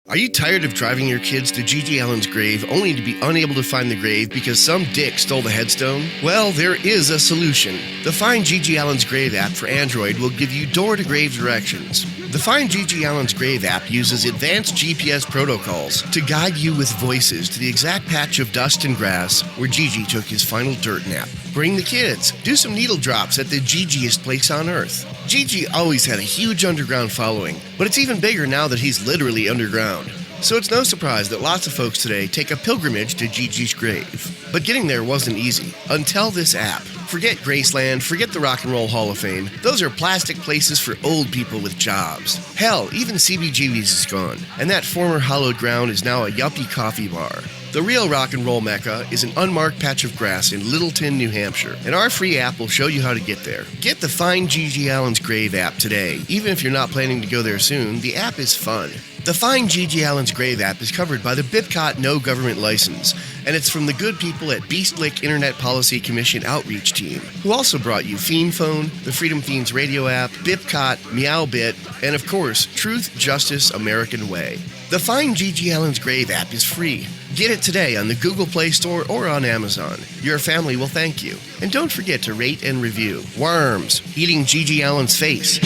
Are you tired of driving your kids to Gigi Allen's grave only to be unable to find the grave because some dick stole the headstone? Well, there is a solution. The Find Gigi Allen's Grave app for Android will give you door-to-grave directions. The Find Gigi Allen's Grave app uses advanced GPS protocols to guide you with voices to the exact patch of dust and grass where Gigi took his final dirt nap. Bring the kids. Do some needle drops at the Gigiest place on earth. Gigi always had a huge underground following, but it's even bigger now that he's literally underground. So it's no surprise that lots of folks today take a pilgrimage to Gigi's grave. But getting there wasn't easy until this app. Forget Graceland, forget the Rock and Roll Hall of Fame. Those are plastic places for old people with jobs. Hell, even CBGB's is gone, and that former hallowed ground is now a yuppie coffee bar. The real rock and roll mecca is an unmarked patch of grass in Littleton, New Hampshire, and our free app will show you how to get there. Get the Find Gigi Allen's Grave app today. Even if you're not planning to go there soon, the app is fun. The Find Gigi Allen's Grave app is covered by the BIPCOT No Government License, and it's from the good people at Beastlick Internet Policy Commission Outreach Team, who also brought you Feen Phone, the Freedom Feens Radio app, BIPCOT, Meowbit, and of course, Truth, Justice, American Way. The Find Gigi Allen's Grave app is free. Get it today on the Google Play Store or on Amazon. Your family will thank you. And don't forget to rate and review. Worms, eating Gigi Allen's face.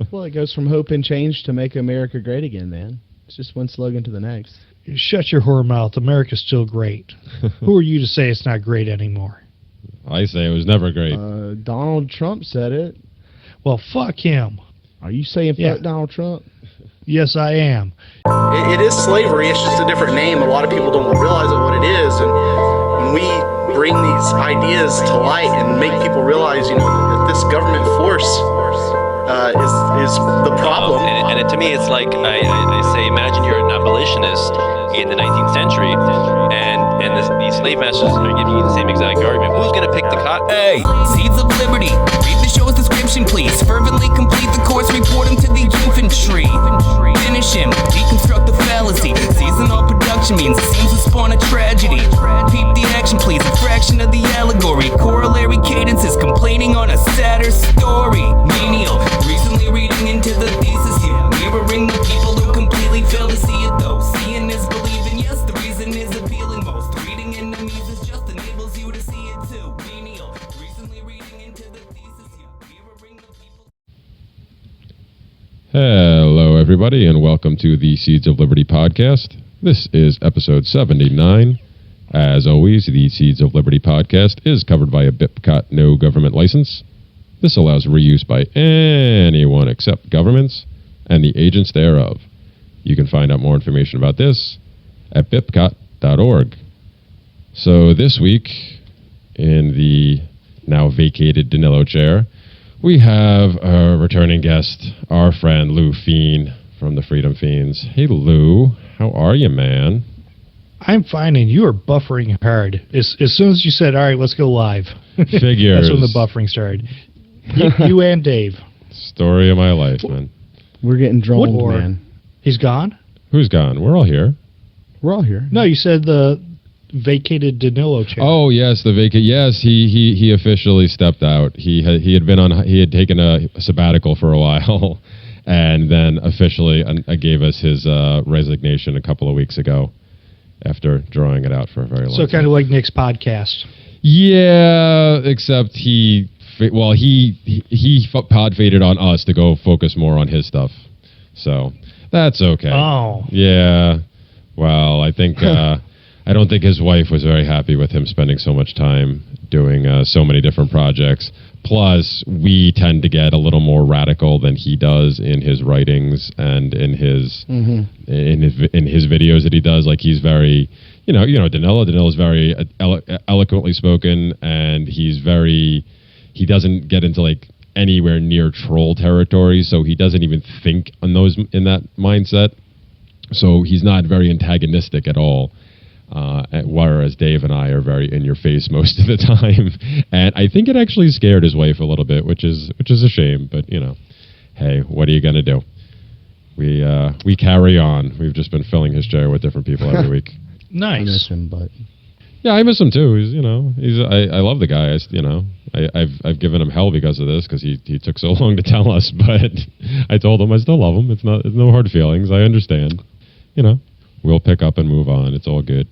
Well, it goes from hope and change to make America great again, man. It's just one slogan to the next. Shut your whore mouth. America's still great. Who are you to say it's not great anymore? I say it was never great. Donald Trump said it. Well, fuck him. Are you saying fuck Donald Trump? Yes, I am. It is slavery. It's just a different name. A lot of people don't realize what it is. And when we bring these ideas to light and make people realize, that this government force is the problem. And to me, it's like I say, imagine you're an abolitionist in the 19th century, and these slave masters are giving you the same exact argument. Who's going to pick the cotton? Hey, Seeds of Liberty. Read the show's description, please. Fervently complete the course. Report him to the infantry. Finish him. Deconstruct the fallacy. Seasonal production means it seems to spawn a tragedy. Peep the action, please. A fraction of the allegory. Corollary cadences complaining on a sadder story. Menial. Recently reading into the thesis here. Mirroring the people who completely fail to see it though. Seeing is believing, yes, the reason is appealing most. Reading enemies is just enables you to see it too. Menial. Recently reading into the thesis here. Mirroring the people. Hello, everybody, and welcome to the Seeds of Liberty podcast. This is episode 79. As always, the Seeds of Liberty podcast is covered by a BIPCOT No Government License. This allows reuse by anyone except governments and the agents thereof. You can find out more information about this at bipcot.org. So this week, in the now vacated Danilo chair, we have a returning guest, our friend Lou Feen from the Freedom Feens. Hey Lou, how are you, man? I'm fine, and you are buffering hard. As soon as you said, all right, let's go live. Figures. That's when the buffering started. You and Dave. Story of my life, man. We're getting droned, man. He's gone? Who's gone? We're all here. We're all here. No, you said the vacated Danilo chair. Oh yes, Yes, he officially stepped out. He had taken a sabbatical for a while, and then officially gave us his resignation a couple of weeks ago, after drawing it out for a very long time. So kind of like Nick's podcast. Yeah, except he pod faded on us to go focus more on his stuff. So that's okay. Oh. Yeah. Well, I think I don't think his wife was very happy with him spending so much time doing so many different projects. Plus, we tend to get a little more radical than he does in his writings and in his videos that he does. Like, he's very, Danilo's very eloquently spoken, and he doesn't get into like anywhere near troll territory, so he doesn't even think in that mindset. So he's not very antagonistic at all. Whereas Dave and I are very in your face most of the time, and I think it actually scared his wife a little bit, which is a shame. But hey, what are you gonna do? We carry on. We've just been filling his chair with different people every week. Nice. I miss him, but Yeah, I miss him too. I love the guy. I've given him hell because of this, because he took so long to tell us. But I told him I still love him. It's no hard feelings. I understand. We'll pick up and move on. It's all good.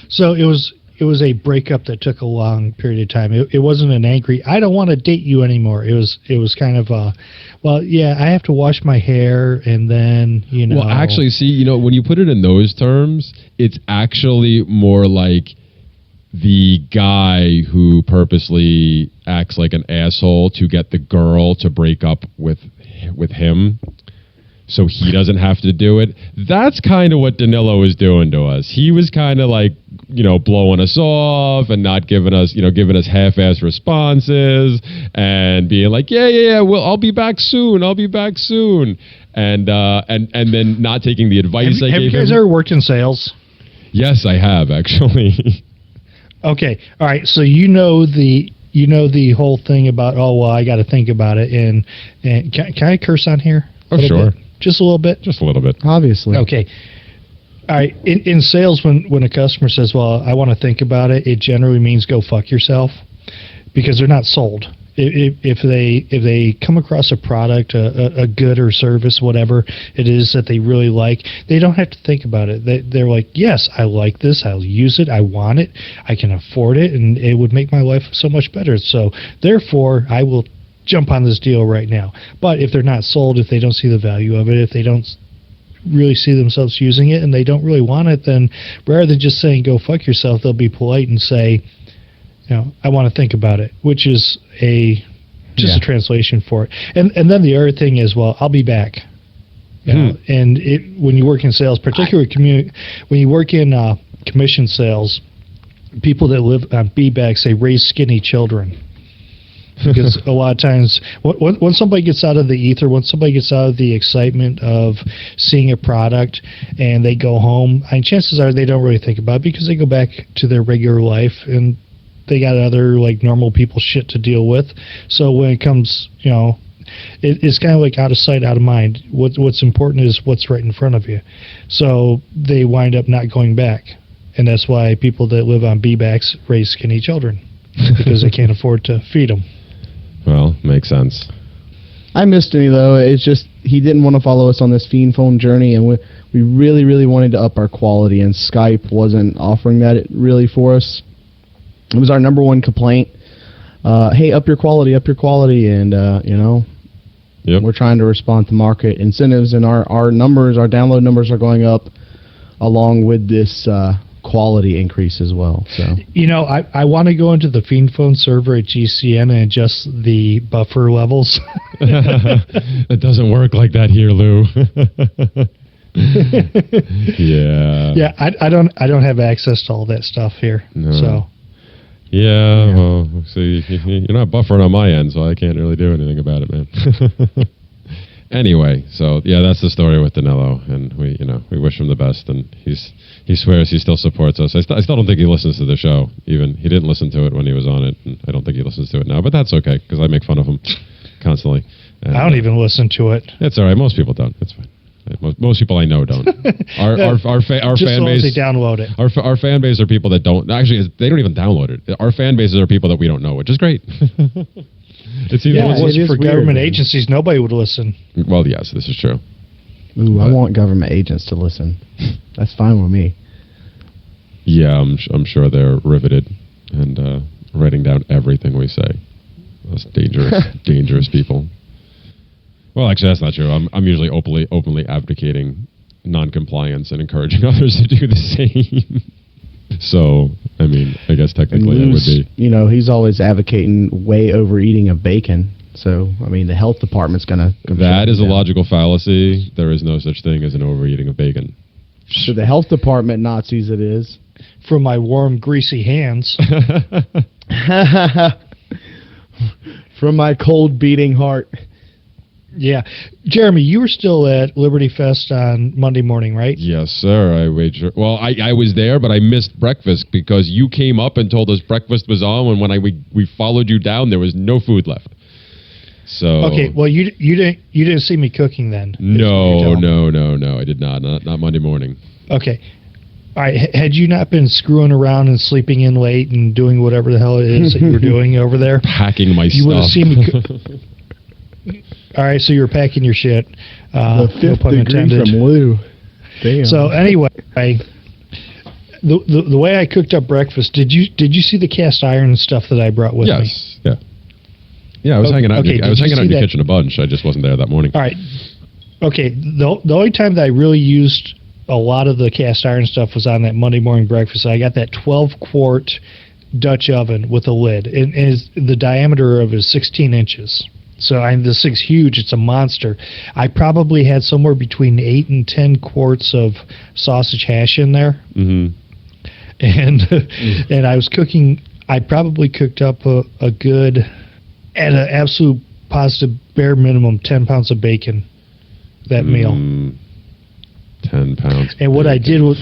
So it was a breakup that took a long period of time. It wasn't an angry, I don't want to date you anymore. It was kind of I have to wash my hair, and then Well, actually, see, when you put it in those terms, it's actually more like the guy who purposely acts like an asshole to get the girl to break up with him, so he doesn't have to do it. That's kind of what Danilo was doing to us. He was kind of like, blowing us off and not giving us half-ass responses and being like, yeah, well, I'll be back soon. And then not taking the advice I gave him. Have you guys ever worked in sales? Yes, I have, actually. Okay. All right. So the whole thing about, I got to think about it. And can I curse on here? Oh, sure. Just a little bit? Just a little bit. Obviously. Okay. All right. In sales, when a customer says, well, I want to think about it, it generally means go fuck yourself, because they're not sold. If they come across a product, a good or service, whatever it is that they really like, they don't have to think about it. They're like, yes, I like this. I'll use it. I want it. I can afford it, and it would make my life so much better. So therefore, I will jump on this deal right now. But if they're not sold, if they don't see the value of it, if they don't really see themselves using it and they don't really want it, then rather than just saying go fuck yourself, they'll be polite and say, I want to think about it, which is a translation for it. And then the other thing is, well, I'll be back. And when you work in sales, particularly when you work in commission sales, people that live on B-backs, they raise skinny children. Because a lot of times, when somebody gets out of the ether, when somebody gets out of the excitement of seeing a product and they go home, chances are they don't really think about it, because they go back to their regular life and they got other normal people shit to deal with. So when it comes, it's kind of like out of sight, out of mind. What's important is what's right in front of you. So they wind up not going back. And that's why people that live on B-backs raise skinny children, because they can't afford to feed them. Well, makes sense. I missed him, though. It's just he didn't want to follow us on this Feen phone journey, and we really, really wanted to up our quality, and Skype wasn't offering that really for us. It was our number one complaint. Hey, up your quality, and we're trying to respond to market incentives, and our numbers, our download numbers are going up along with this quality increase as well. So I want to go into the Fiend Phone server at GCN and adjust the buffer levels. It doesn't work like that here, Lou. Yeah, I don't have access to all that stuff here. No. So well, see, you're not buffering on my end, so I can't really do anything about it, man. Anyway, so that's the story with Danilo, and we wish him the best, and he swears he still supports us. I still don't think he listens to the show. Even he didn't listen to it when he was on it, and I don't think he listens to it now. But that's okay, because I make fun of him constantly. And, I don't even listen to it. It's all right. Most people don't. It's fine. Most people I know don't. Our just fan base. They download it. Our fan base are people that don't. Actually, they don't even download it. Our fan bases are people that we don't know, which is great. If it wasn't for government agencies, nobody would listen. Well, yes, this is true. Ooh, I want government agents to listen. That's fine with me. Yeah, I'm sure they're riveted and writing down everything we say. Those dangerous people. Well, actually, that's not true. I'm usually openly advocating non-compliance and encouraging others to do the same. So, I mean, I guess technically it would be. He's always advocating way overeating of bacon. So, I mean, the health department's going to... That is a logical fallacy. There is no such thing as an overeating of bacon. So the health department Nazis it is. From my warm, greasy hands. From my cold, beating heart. Yeah. Jeremy, you were still at Liberty Fest on Monday morning, right? Yes, sir. I wager. Well, I was there, but I missed breakfast because you came up and told us breakfast was on, and when we followed you down, there was no food left. So okay, well, you didn't see me cooking then. No, I did not Monday morning. Okay. All right, had you not been screwing around and sleeping in late and doing whatever the hell it is that you were doing over there, packing my you would have stuff. seen me. All right, so you were packing your shit. The fifth no pun degree intended. from Lou. Damn. So anyway, the way I cooked up breakfast, did you see the cast iron stuff that I brought with me? Yes. Yeah. Yeah, I was hanging out. Okay, I was hanging out in see your that? kitchen a bunch. I just wasn't there that morning. All right. Okay. The only time that I really used a lot of the cast iron stuff was on that Monday morning breakfast. I got that 12-quart Dutch oven with a lid, and the diameter of it is 16 inches. So this thing's huge. It's a monster. I probably had somewhere between 8 and 10 quarts of sausage hash in there. Mm-hmm. And I was cooking. I probably cooked up a good, at an absolute positive bare minimum, 10 pounds of bacon that meal. 10 pounds. And what I did was,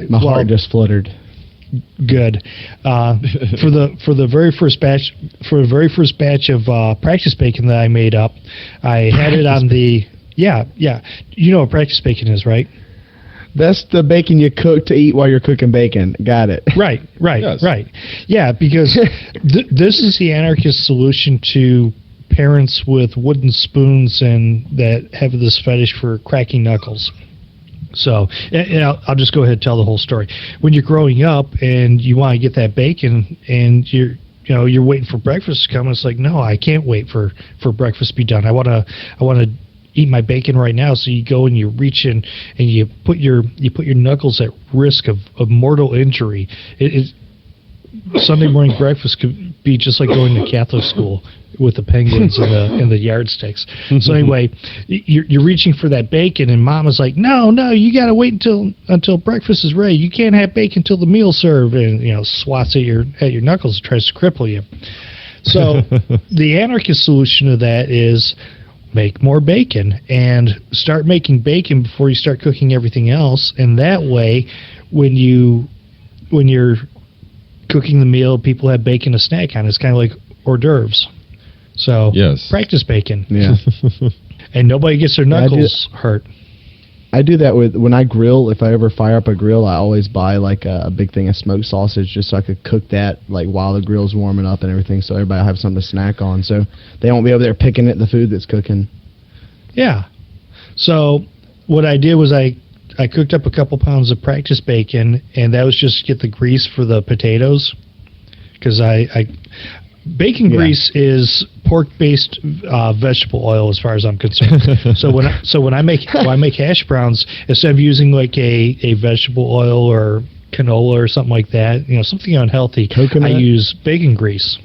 my heart just fluttered. Good. For the very first batch of practice bacon that I made up, I had it on the yeah. You know what practice bacon is, right? That's the bacon you cook to eat while you're cooking bacon. Got it. Right. Yes. Right. Yeah, because this is the anarchist solution to parents with wooden spoons and that have this fetish for cracking knuckles. So, and I'll just go ahead and tell the whole story. When you're growing up and you want to get that bacon and you're waiting for breakfast to come, it's like, no, I can't wait for breakfast to be done. I want to eat my bacon right now. So you go and you reach in and you put your knuckles at risk of mortal injury. Sunday morning breakfast could be just like going to Catholic school with the penguins and the yardsticks. So anyway, you're reaching for that bacon, and Mama's like, no, you got to wait until breakfast is ready. You can't have bacon till the meal's served, and swats at your knuckles and tries to cripple you. So the anarchist solution to that is make more bacon and start making bacon before you start cooking everything else, and that way, when you're cooking the meal, people have bacon to snack on. It's kind of like hors d'oeuvres. So yes. Practice bacon. Yeah. And nobody gets their knuckles hurt. I do that when I grill. If I ever fire up a grill, I always buy like a big thing of smoked sausage just so I could cook that like while the grill's warming up and everything, so everybody will have something to snack on. So they won't be over there picking at the food that's cooking. Yeah. So what I did was I cooked up a couple pounds of practice bacon, and that was just to get the grease for the potatoes, because bacon grease is pork-based vegetable oil, as far as I'm concerned. So when I make hash browns, instead of using like a vegetable oil or canola or something like that, something unhealthy, Coconut? I use bacon grease.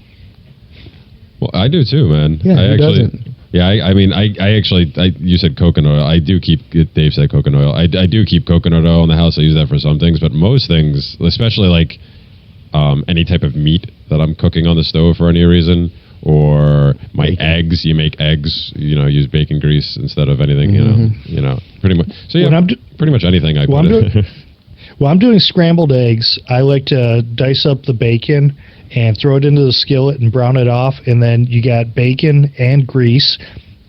Well, I do too, man. Yeah, I who actually, doesn't? Yeah, I mean, you said coconut oil. I do keep, Dave said coconut oil. I do keep coconut oil in the house. I use that for some things, but most things, especially like any type of meat that I'm cooking on the stove for any reason, or my eggs, you make eggs, use bacon grease instead of anything, pretty much. So yeah, pretty much anything I put in. When I'm doing scrambled eggs, I like to dice up the bacon and throw it into the skillet and brown it off, and then you got bacon and grease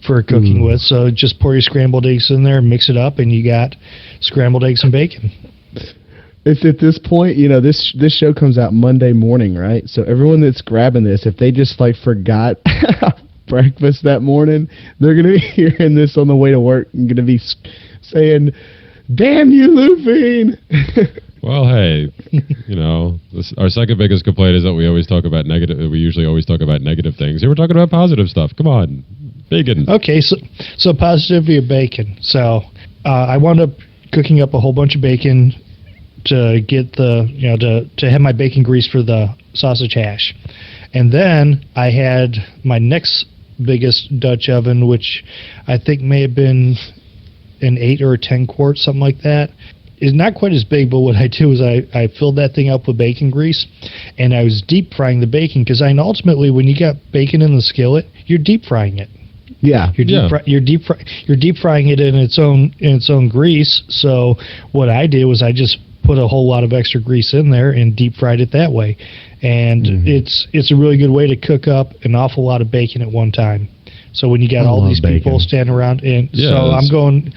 for cooking with. So just pour your scrambled eggs in there, mix it up, and you got scrambled eggs and bacon. It's at this point, this show comes out Monday morning, right? So everyone that's grabbing this, if they just forgot breakfast that morning, they're going to be hearing this on the way to work and going to be saying, "Damn you, Lou Feen!" Well, hey, our second biggest complaint is that we always talk about negative. We usually always talk about negative things. Here we're talking about positive stuff. Come on, bacon. Okay, so positivity of bacon. So I wound up cooking up a whole bunch of bacon to get to have my bacon grease for the sausage hash, and then I had my next biggest Dutch oven, which I think may have been an 8 or a 10 quart, something like that. It's not quite as big, but what I did was I filled that thing up with bacon grease, and I was deep frying the bacon, because ultimately when you got bacon in the skillet, you're deep frying it. Yeah, you're deep frying it in its own grease. So what I did was I just put a whole lot of extra grease in there and deep fried it that way, and it's a really good way to cook up an awful lot of bacon at one time. So when you got all these people standing around, and so I'm going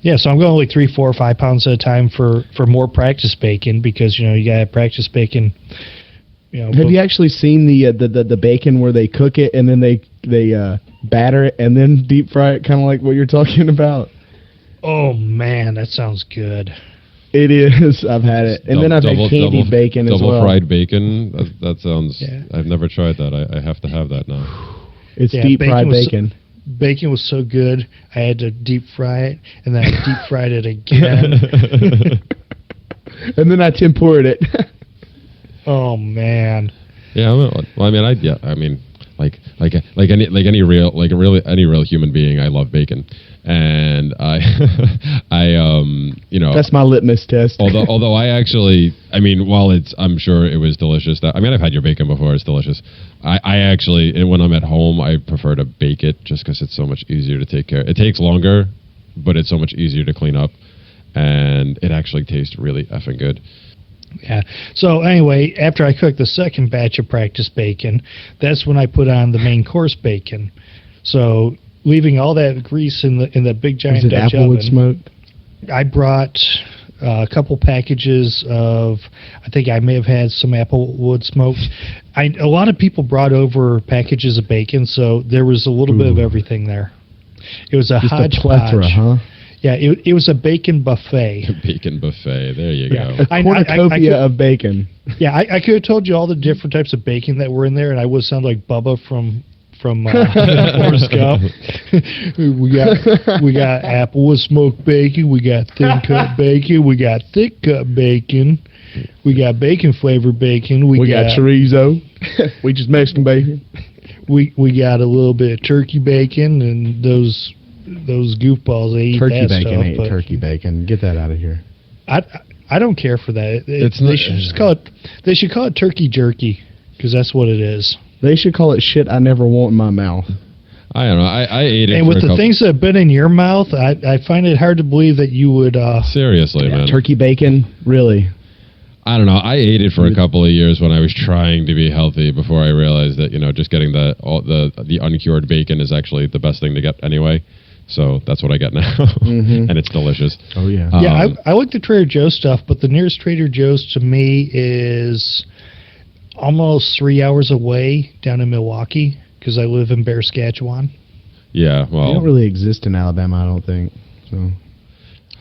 Yeah, so I'm going like 3, 4, 5 pounds at a time for more practice bacon because, you got to practice bacon. Have you actually seen the bacon where they cook it and then they batter it and then deep fry it, kind of like what you're talking about? Oh, man, that sounds good. It is. I've had it. And then I've had candied bacon as well. Double fried bacon? That sounds... Yeah. I've never tried that. I have to have that now. It's deep fried bacon. Bacon was so good, I had to deep fry it, and then I deep fried it again. And then I tempered it. Oh, man. Yeah, like any real human being, I love bacon, and that's my litmus test. although I actually, while I'm sure it was delicious. I've had your bacon before; it's delicious. I actually, when I'm at home, I prefer to bake it just because it's so much easier to take care. It takes longer, but it's so much easier to clean up, and it actually tastes really effing good. Yeah. So anyway, after I cooked the second batch of practice bacon, that's when I put on the main course bacon. So leaving all that grease in the big giant Dutch applewood oven, smoked? I brought a couple packages of, I think I may have had some applewood smoked. A lot of people brought over packages of bacon, so there was a little bit of everything there. It was a hodgepodge. A plethora, huh? Yeah, it was a bacon buffet. Bacon buffet. There you go. A cornucopia of bacon. Yeah, I could have told you all the different types of bacon that were in there, and I would sound like Bubba from Forrest Gump. we got applewood smoked bacon. We got thin cut bacon. We got thick cut bacon. We got bacon flavored bacon. We got chorizo. We just Mexican bacon. We got a little bit of turkey bacon and those goofballs. They eat turkey that bacon stuff, ain't turkey bacon. Get that out of here. I don't care for that. They should call it turkey jerky because that's what it is. They should call it shit I never want in my mouth. I don't know. I ate it. And with the things that have been in your mouth, I find it hard to believe that you would. Seriously, man. Turkey bacon, really? I don't know. I ate it for a couple of years when I was trying to be healthy before I realized that just getting the uncured bacon is actually the best thing to get anyway. So that's what I get now, and it's delicious. Oh yeah. Yeah, I like the Trader Joe's stuff, but the nearest Trader Joe's to me is almost 3 hours away down in Milwaukee because I live in Bear, Saskatchewan. Yeah, well, they don't really exist in Alabama, I don't think. So.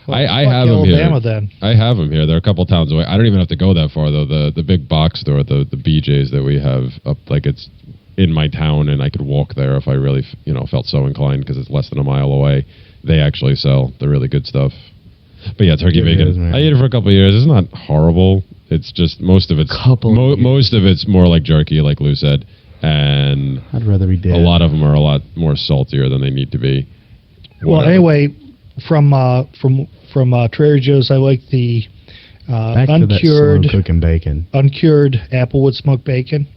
Well, I have them Alabama, here. Then. I have them here. They're a couple towns away. I don't even have to go that far though. The big box store, the BJ's that we have up, it's in my town, and I could walk there if I really felt so inclined because it's less than a mile away. They actually sell the really good stuff. But yeah, turkey bacon. I ate it for a couple of years. It's not horrible. It's just most of it's more like jerky, like Lou said, and I'd rather be dead. A lot of them are a lot more saltier than they need to be. Well, anyway, from Trader Joe's, I like the uncured cooking bacon, uncured applewood smoked bacon,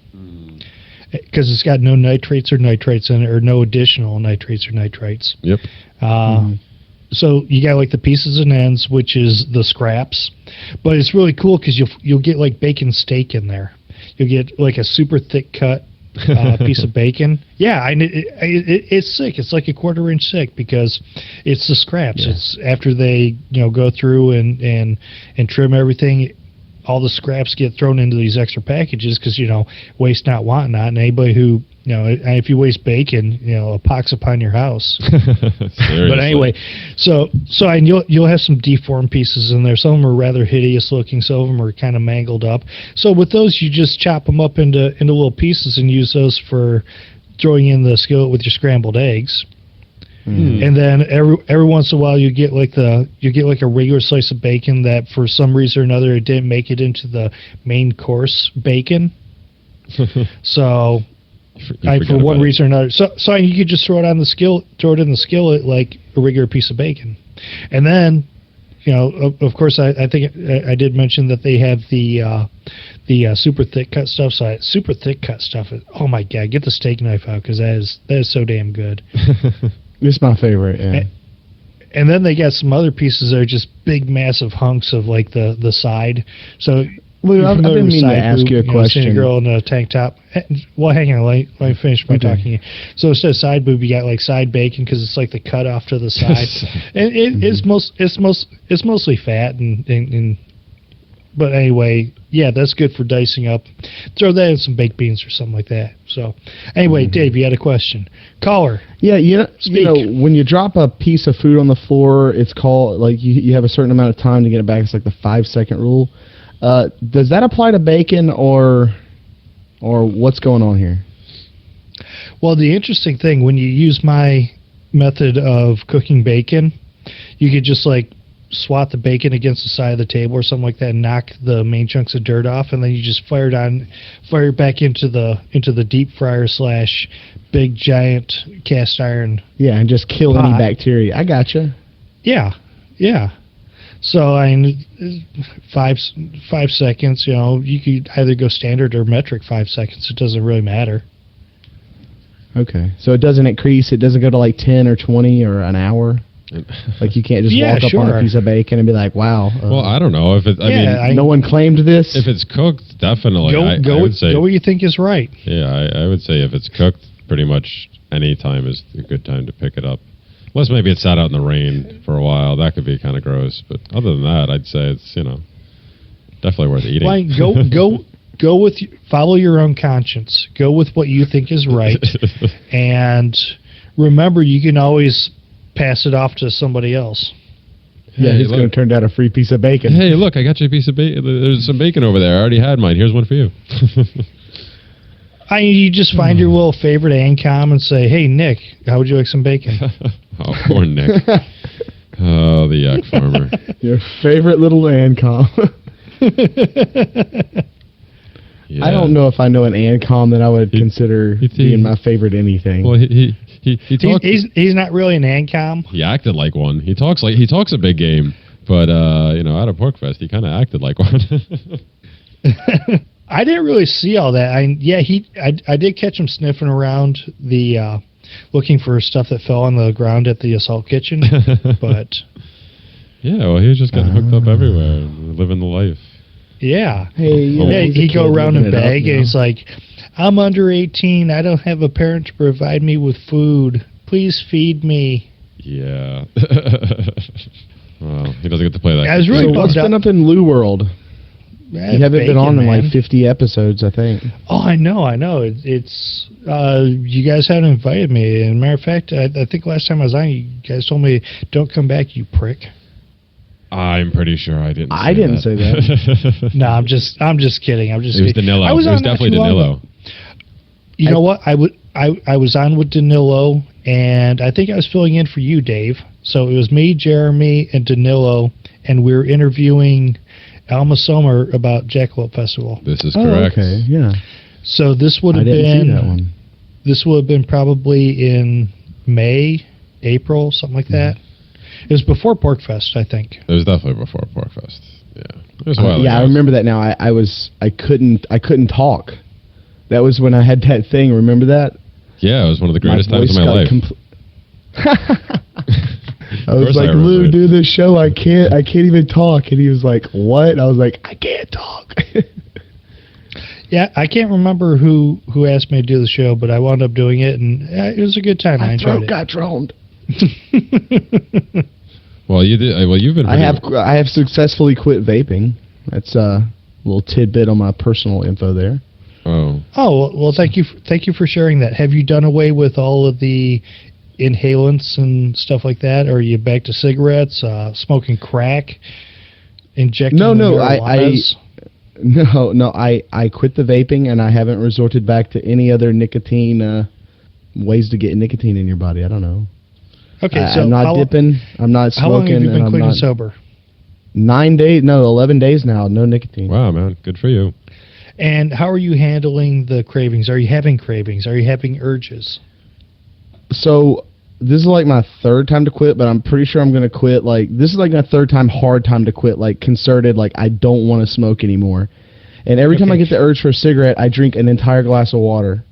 because it's got no nitrates in it, or no additional nitrates or nitrites. Yep. So you got like the pieces and ends, which is the scraps, but it's really cool because you'll get like bacon steak in there. You'll get like a super thick cut piece of bacon. Yeah, it's thick. It's like a 1/4 inch thick because it's the scraps. Yeah. It's after they go through and trim everything. All the scraps get thrown into these extra packages because waste not, want not, and anybody who if you waste bacon, a pox upon your house. But anyway, so and you'll have some deformed pieces in there. Some of them are rather hideous looking. Some of them are kind of mangled up. So with those, you just chop them up into little pieces and use those for throwing in the skillet with your scrambled eggs. And then every once in a while you get like a regular slice of bacon that for some reason or another it didn't make it into the main course bacon. So for one reason or another, so you could just throw it in the skillet like a regular piece of bacon. And then of course I think I did mention that they have the super thick cut stuff. So super thick cut stuff. Oh my God, get the steak knife out because that is so damn good. It's my favorite, yeah. And then they got some other pieces that are just big, massive hunks of like the side. So Lou, I've been meaning to ask you a question. Seeing a girl in a tank top. Well, hang on. Let me finish my talking. So instead of side boob, you got like side bacon because it's like the cut off to the side. And it's mostly fat and but anyway, yeah, that's good for dicing up. Throw that in some baked beans or something like that. So anyway, Dave, you had a question. Caller. Yeah, you know, when you drop a piece of food on the floor, it's called, like, you have a certain amount of time to get it back. It's like the 5-second rule. Does that apply to bacon or what's going on here? Well, the interesting thing, when you use my method of cooking bacon, you could just like swat the bacon against the side of the table or something like that and knock the main chunks of dirt off, and then you just fire it back into the deep fryer / big giant cast iron. Yeah, and just kill any bacteria. I gotcha. Yeah. So I mean, 5 seconds. You know, you could either go standard or metric 5 seconds. It doesn't really matter. Okay, so it doesn't increase. It doesn't go to like 10 or 20 or an hour. Like you can't just walk up on a piece of bacon and be like, "Wow." Well, I don't know if it. I mean, no one claimed this. If it's cooked, definitely. Go where you think is right. Yeah, I would say if it's cooked, pretty much any time is a good time to pick it up. Unless maybe it sat out in the rain for a while, that could be kind of gross. But other than that, I'd say it's definitely worth eating. Like go with follow your own conscience. Go with what you think is right, and remember, you can always pass it off to somebody else. Yeah, he's going to turn down a free piece of bacon. Hey, look, I got you a piece of bacon. There's some bacon over there. I already had mine. Here's one for you. You just find your little favorite ANCOM and say, "Hey, Nick, how would you like some bacon?" Oh, poor Nick. Oh, the yak farmer. Your favorite little ANCOM. Yeah. I don't know if I know an ANCOM that I would consider being my favorite anything. Well, he talks. He's not really an ANCOM. He acted like one. He talks a big game, but at a Porkfest, he kind of acted like one. I didn't really see all that. I did catch him sniffing around the looking for stuff that fell on the ground at the assault kitchen, but yeah, well, he was just getting hooked up everywhere, and living the life. Yeah. Hey, he'd go around and beg, and he's like, "I'm under 18. I don't have a parent to provide me with food. Please feed me." Yeah. Well, he doesn't get to play that. I was really so what's been up in Lou World? You haven't been on in like 50 episodes, I think. Oh, I know. It's you guys haven't invited me. And matter of fact, I think last time I was on, you guys told me, "Don't come back, you prick." I'm pretty sure I didn't. I didn't say that. No, I'm just kidding. It was Danilo. It was definitely Danilo. You know what? I was on with Danilo, and I think I was filling in for you, Dave. So it was me, Jeremy, and Danilo, and we were interviewing Alma Sommer about Jackalope Festival. This is correct. Okay, yeah. So this would have been This would have been probably in May, April, something like that. It was before Porkfest, I think. It was definitely before Porkfest. Yeah. It was I remember that now. I couldn't talk. That was when I had that thing. Remember that? Yeah, it was one of the greatest times of my life. I was like, "Lou, do this show. I can't even talk." And he was like, "What?" I was like, "I can't talk." Yeah, I can't remember who asked me to do the show, but I wound up doing it, and it was a good time. I enjoyed it. Got droned. Well, you did. Well, you've been. I have successfully quit vaping. That's a little tidbit on my personal info there. Oh. Oh well, thank you for sharing that. Have you done away with all of the inhalants and stuff like that? Or are you back to cigarettes, smoking crack, injecting? I quit the vaping, and I haven't resorted back to any other nicotine ways to get nicotine in your body. I don't know. Okay, so I'm not dipping. I'm not smoking. How long have you been clean and sober? 9 days. No, 11 days now. No nicotine. Wow, man, good for you. And how are you handling the cravings? Are you having cravings? Are you having urges? So this is like my third time to quit, but I'm pretty sure I'm going to quit. Like, this is like my third hard time to quit, like concerted, like I don't want to smoke anymore. And every time I get the urge for a cigarette, I drink an entire glass of water.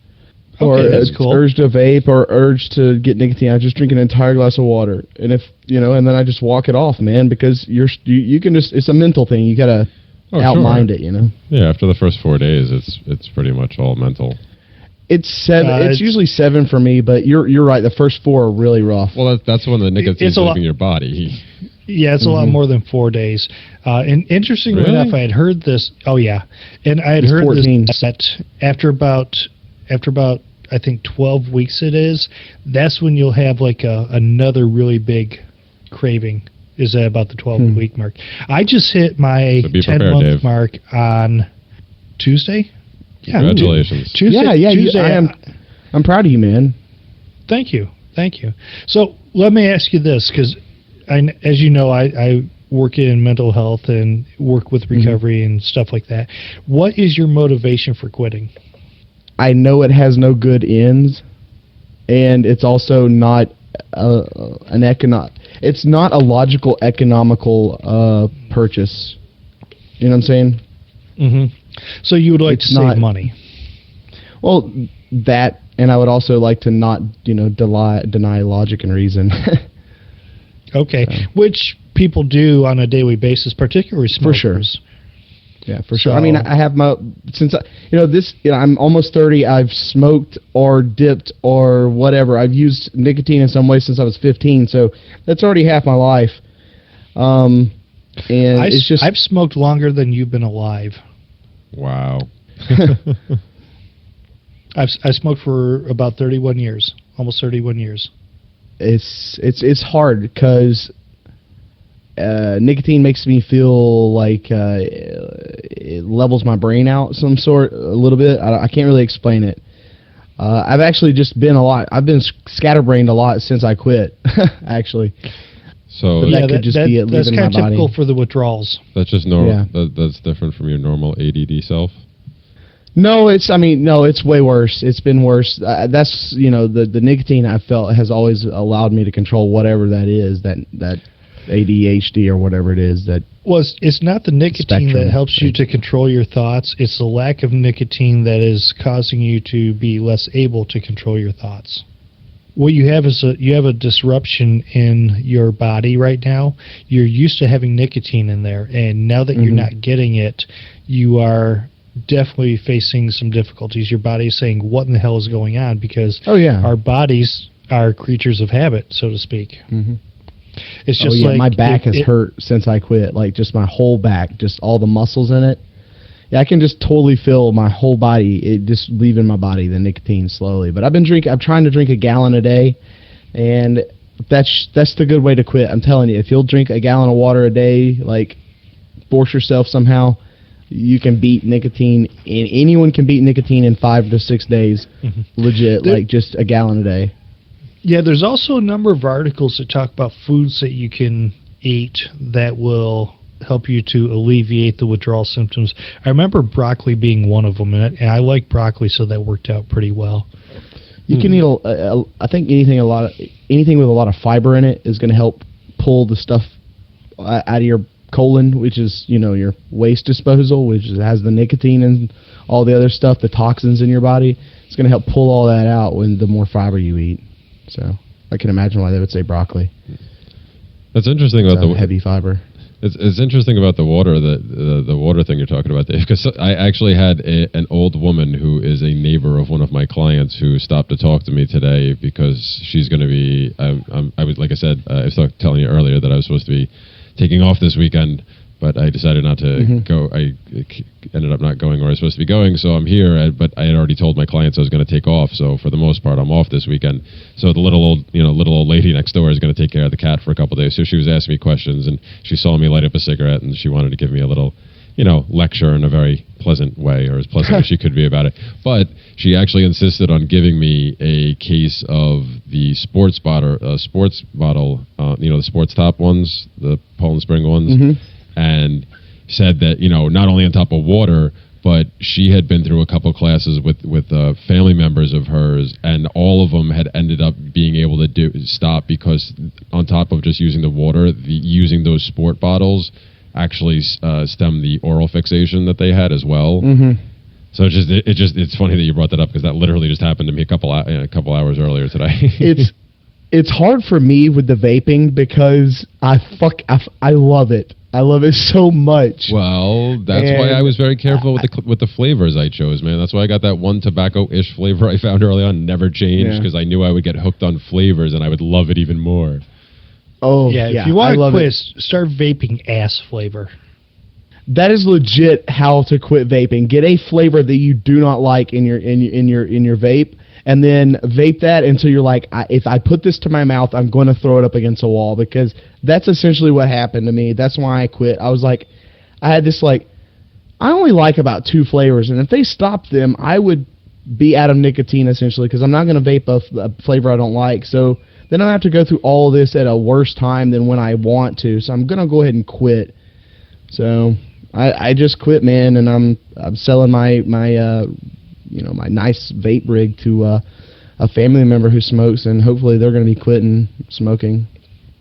Or that's cool. Urge to vape or urge to get nicotine, I just drink an entire glass of water. And if, and then I just walk it off, man, because you can just, it's a mental thing. You got to outmind it, you know. Yeah, after the first 4 days, it's pretty much all mental. It's 7. It's usually 7 for me, but you're right. The first 4 are really rough. Well, that's when the nicotine's leaving your body. Yeah, it's a lot more than 4 days. And interestingly enough, I had heard this. Oh yeah, and I had heard 14. this that after about I think 12 weeks it is. That's when you'll have like another really big craving. Is at about the 12-week mark. I just hit my 10-month mark on Tuesday. Yeah, Congratulations. Tuesday. Yeah. Tuesday, I'm proud of you, man. Thank you. So let me ask you this, because as you know, I work in mental health and work with recovery and stuff like that. What is your motivation for quitting? I know it has no good ends, and it's also not it's not a logical economical purchase. You know what I'm saying? Mm-hmm. So you would like to save money. Well, that, and I would also like to not, deny logic and reason. Okay, which people do on a daily basis, particularly smokers. For sure. Yeah, for sure. I mean, I have I'm almost 30. I've smoked or dipped or whatever. I've used nicotine in some way since I was 15. So that's already half my life. And I've smoked longer than you've been alive. Wow. I smoked for about 31 years, almost 31 years. It's hard because nicotine makes me feel like it levels my brain out a little bit. I can't really explain it. I've actually just been I've been scatterbrained a lot since I quit, actually. So but that could just be it that's leaving my body. That's kind of typical for the withdrawals. That's just normal. Yeah. That's different from your normal ADD self. No, it's way worse. It's been worse. That's the nicotine I felt has always allowed me to control whatever that is, that ADHD or whatever it is. It's not the nicotine that helps you to control your thoughts. It's the lack of nicotine that is causing you to be less able to control your thoughts. What you have is you have a disruption in your body right now. You're used to having nicotine in there, and now that you're not getting it, you are definitely facing some difficulties. Your body is saying, what in the hell is going on? Because our bodies are creatures of habit, so to speak. Mm-hmm. It's just like my back has hurt since I quit. Like just my whole back, just all the muscles in it. Yeah, I can just totally feel my whole body, it just leaving my body, the nicotine slowly. But I'm trying to drink a gallon a day, and that's the good way to quit. I'm telling you, if you'll drink a gallon of water a day, like force yourself somehow, you can beat nicotine, and anyone can beat nicotine in 5 to 6 days. Mm-hmm. Legit, like just a gallon a day. Yeah, there's also a number of articles that talk about foods that you can eat that will help you to alleviate the withdrawal symptoms. I remember broccoli being one of them, and I like broccoli, so that worked out pretty well. You can eat, I think anything with a lot of fiber in it is going to help pull the stuff out of your colon, which is, your waste disposal, which has the nicotine and all the other stuff, the toxins in your body. It's going to help pull all that out when the more fiber you eat. So I can imagine why they would say broccoli. That's interesting about the heavy fiber. It's interesting about the water, the water thing you're talking about, Dave, because I actually had an old woman who is a neighbor of one of my clients who stopped to talk to me today because she's going to be. I was, like I said, I was telling you earlier that I was supposed to be taking off this weekend, but I decided not to go. I ended up not going where I was supposed to be going, so I'm here. But I had already told my clients I was going to take off, so for the most part, I'm off this weekend. So the little old lady next door is going to take care of the cat for a couple of days. So she was asking me questions, and she saw me light up a cigarette, and she wanted to give me a little, lecture in a very pleasant way, or as pleasant as she could be about it. But she actually insisted on giving me a case of the sports bottle, the sports top ones, the Poland Spring ones, and said that, not only on top of water, but she had been through a couple classes with family members of hers, and all of them had ended up being able to stop because on top of just using the water, using those sport bottles actually stemmed the oral fixation that they had as well. Mm-hmm. So it's funny that you brought that up because that literally just happened to me a couple hours earlier today. It's hard for me with the vaping because I love it. I love it so much. Well, that's why I was very careful with the flavors I chose, man. That's why I got that one tobacco-ish flavor I found early on, never changed, because I knew I would get hooked on flavors and I would love it even more. Oh, yeah. If you want to quit, start vaping ass flavor. That is legit how to quit vaping. Get a flavor that you do not like in your vape, and then vape that until you're like, if I put this to my mouth, I'm going to throw it up against a wall, because that's essentially what happened to me. That's why I quit. I was like, I had this I only like about 2 flavors, and if they stopped them, I would be out of nicotine essentially, because I'm not going to vape a flavor I don't like. So then I have to go through all this at a worse time than when I want to. So I'm going to go ahead and quit. So I just quit, man, and I'm selling my nice vape rig to a family member who smokes, and hopefully they're going to be quitting smoking.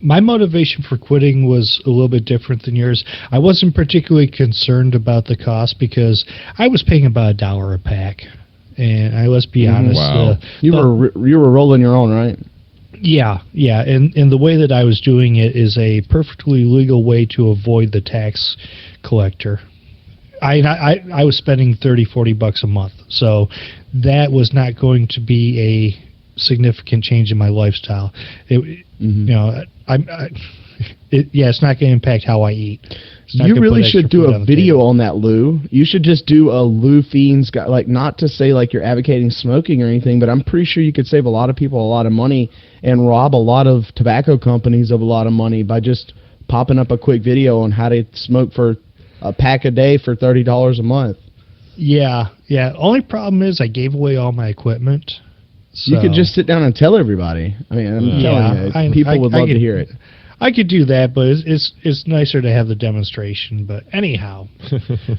My motivation for quitting was a little bit different than yours. I wasn't particularly concerned about the cost because I was paying about $1 a pack, and let's be honest, wow. You were rolling your own, right? Yeah, and the way that I was doing it is a perfectly legal way to avoid the tax collector. I was spending $30-$40 a month, so that was not going to be a significant change in my lifestyle. It's not going to impact how I eat. You really should do a video on that, Lou. You should just do a Lou Feen's guy, not to say you're advocating smoking or anything, but I'm pretty sure you could save a lot of people a lot of money and rob a lot of tobacco companies of a lot of money by just popping up a quick video on how to smoke for a pack a day for $30 a month. Yeah. Only problem is I gave away all my equipment. So. You could just sit down and tell everybody. I mean, I'm telling you, people would love to hear it. I could do that, but it's nicer to have the demonstration. But anyhow,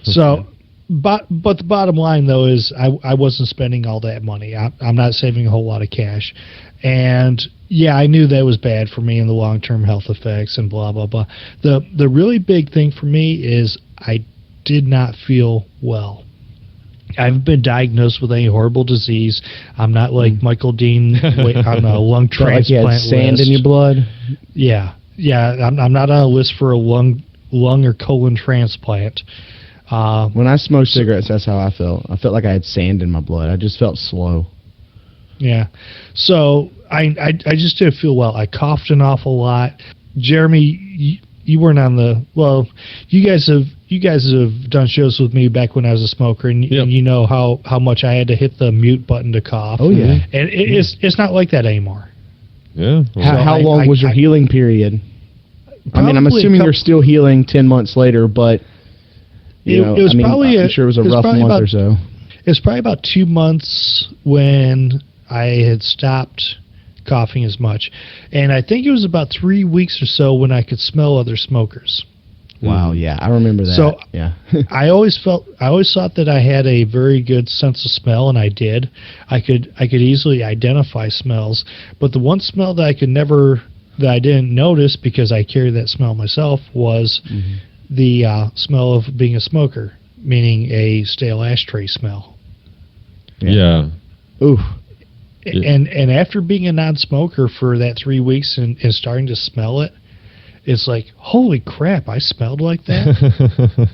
so but the bottom line though is I wasn't spending all that money. I'm not saving a whole lot of cash, and I knew that was bad for me in the long-term health effects and blah blah blah. The really big thing for me is I did not feel well. I haven't been diagnosed with any horrible disease. I'm not like Michael Dean on a lung transplant like you had sand list. In your blood? Yeah. I'm not on a list for a lung or colon transplant. When I smoked cigarettes, that's how I felt. I felt like I had sand in my blood. I just felt slow. Yeah. So I just didn't feel well. I coughed an awful lot. Jeremy, you weren't on the you guys have done shows with me back when I was a smoker, and you know how much I had to hit the mute button to cough. Oh yeah. And it's not like that anymore. Yeah. How long was your healing period? I mean, I'm assuming you're still healing 10 months later, but I'm sure it was a rough month or so. It was probably about 2 months when I had stopped coughing as much, and I think it was about 3 weeks or so when I could smell other smokers. Wow, yeah, I remember that. So yeah. I always thought that I had a very good sense of smell, and I did. I could easily identify smells, but the one smell that I didn't notice because I carried that smell myself was the smell of being a smoker, meaning a stale ashtray smell. Yeah. Oof. And after being a non-smoker for that 3 weeks and starting to smell it, it's like, holy crap, I smelled like that?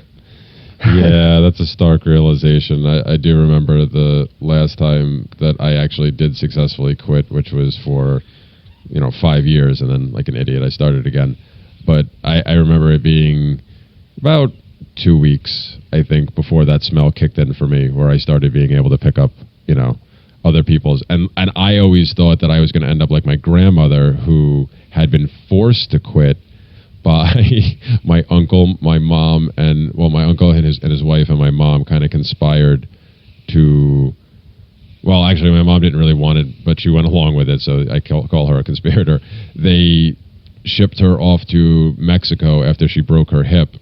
Yeah, that's a stark realization. I do remember the last time that I actually did successfully quit, which was for 5 years, and then like an idiot I started again. But I remember it being about 2 weeks, I think, before that smell kicked in for me, where I started being able to pick up other people's, and I always thought that I was going to end up like my grandmother, who had been forced to quit by my uncle, my mom, and my uncle and his wife and my mom kind of conspired to. Well, actually, my mom didn't really want it, but she went along with it, so I call her a conspirator. They shipped her off to Mexico after she broke her hip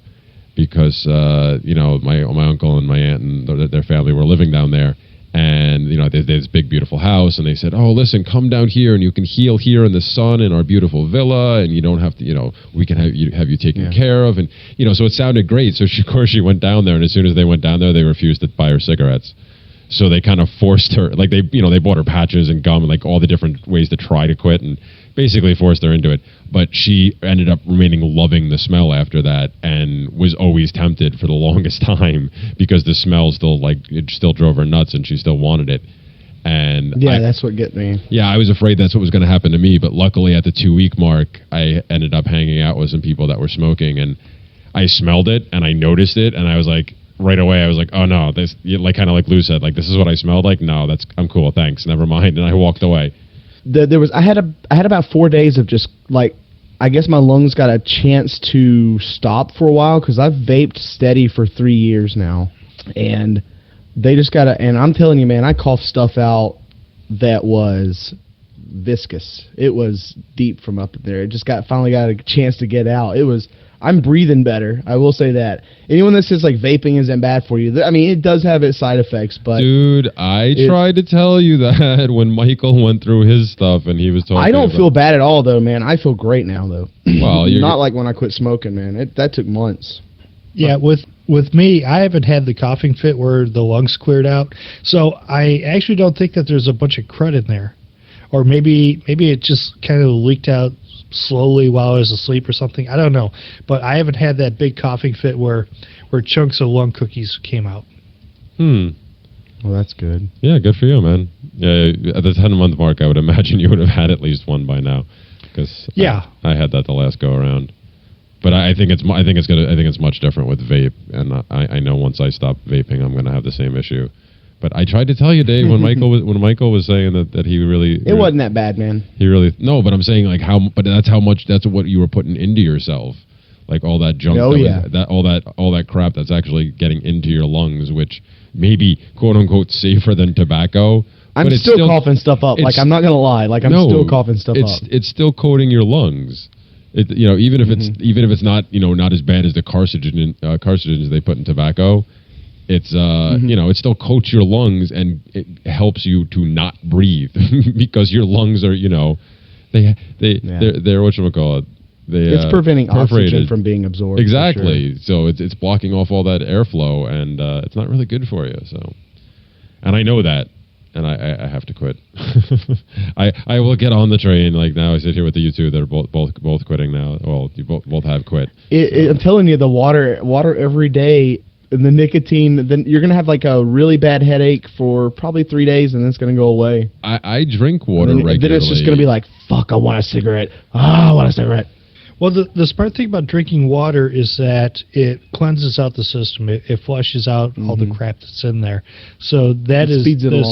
because my uncle and my aunt and their family were living down there. And, there's this big, beautiful house, and they said, oh, listen, come down here, and you can heal here in the sun in our beautiful villa, and you don't have to, we can have you taken care of. And, so it sounded great. So, of course, she went down there, and as soon as they went down there, they refused to buy her cigarettes. So they kind of forced her, like they bought her patches and gum and like all the different ways to try to quit, and basically forced her into it. But she ended up remaining loving the smell after that, and was always tempted for the longest time because the smell still, like, it still drove her nuts, and she still wanted it. And that's what get me. Yeah, I was afraid that's what was going to happen to me, but luckily at the 2-week mark, I ended up hanging out with some people that were smoking, and I smelled it and I noticed it, and I was like, right away, I was like, oh no, this, like, kind of like Lou said, like, this is what I smelled like. No, I'm cool, thanks, never mind, and I walked away. I had about 4 days of just, like, I guess my lungs got a chance to stop for a while because I've vaped steady for 3 years now, and they just and I'm telling you, man, I coughed stuff out that was viscous. It was deep from up there. It just finally got a chance to get out. I'm breathing better. I will say that. Anyone that says like vaping isn't bad for you, I mean, it does have its side effects, but dude, I tried to tell you that when Michael went through his stuff and he was talking. I don't feel bad at all, though, man. I feel great now, though. Well, not like when I quit smoking, man. That took months. Yeah, with me, I haven't had the coughing fit where the lungs cleared out, so I actually don't think that there's a bunch of crud in there, or maybe it just kind of leaked out slowly while I was asleep or something. I don't know, but I haven't had that big coughing fit where chunks of lung cookies came out. Well, that's good. Yeah, good for you, man. Yeah, at the 10-month mark, I would imagine you would have had at least one by now, because I had that the last go around. But I think it's much different with vape, and I know once I stop vaping, I'm going to have the same issue. But I tried to tell you, Dave, when Michael was saying that he really... It wasn't that bad, man. He really... No, but I'm saying, like, but that's what you were putting into yourself. Like, all that junk. Oh, yeah. All that crap that's actually getting into your lungs, which may be, quote-unquote, safer than tobacco. I'm still coughing stuff up. Like, I'm not going to lie. Like, I'm still coughing stuff up. It's still coating your lungs. Even if it's not, not as bad as the carcinogens they put in tobacco, it's it still coats your lungs, and it helps you to not breathe because your lungs are, they're whatchamacallit. It's preventing oxygen from being absorbed. Exactly. So it's blocking off all that airflow, and it's not really good for you. So, and I know that. And I have to quit. I will get on the train. Like, now I sit here with you two that are both quitting now. Well, you both have quit. I'm telling you, the water every day, and the nicotine, then you're gonna have like a really bad headache for probably 3 days, and then it's gonna go away. I drink water regularly. Then it's just gonna be like, fuck, I want a cigarette. I want a cigarette. Well, the smart thing about drinking water is that it cleanses out the system. It flushes out all the crap that's in there. So that is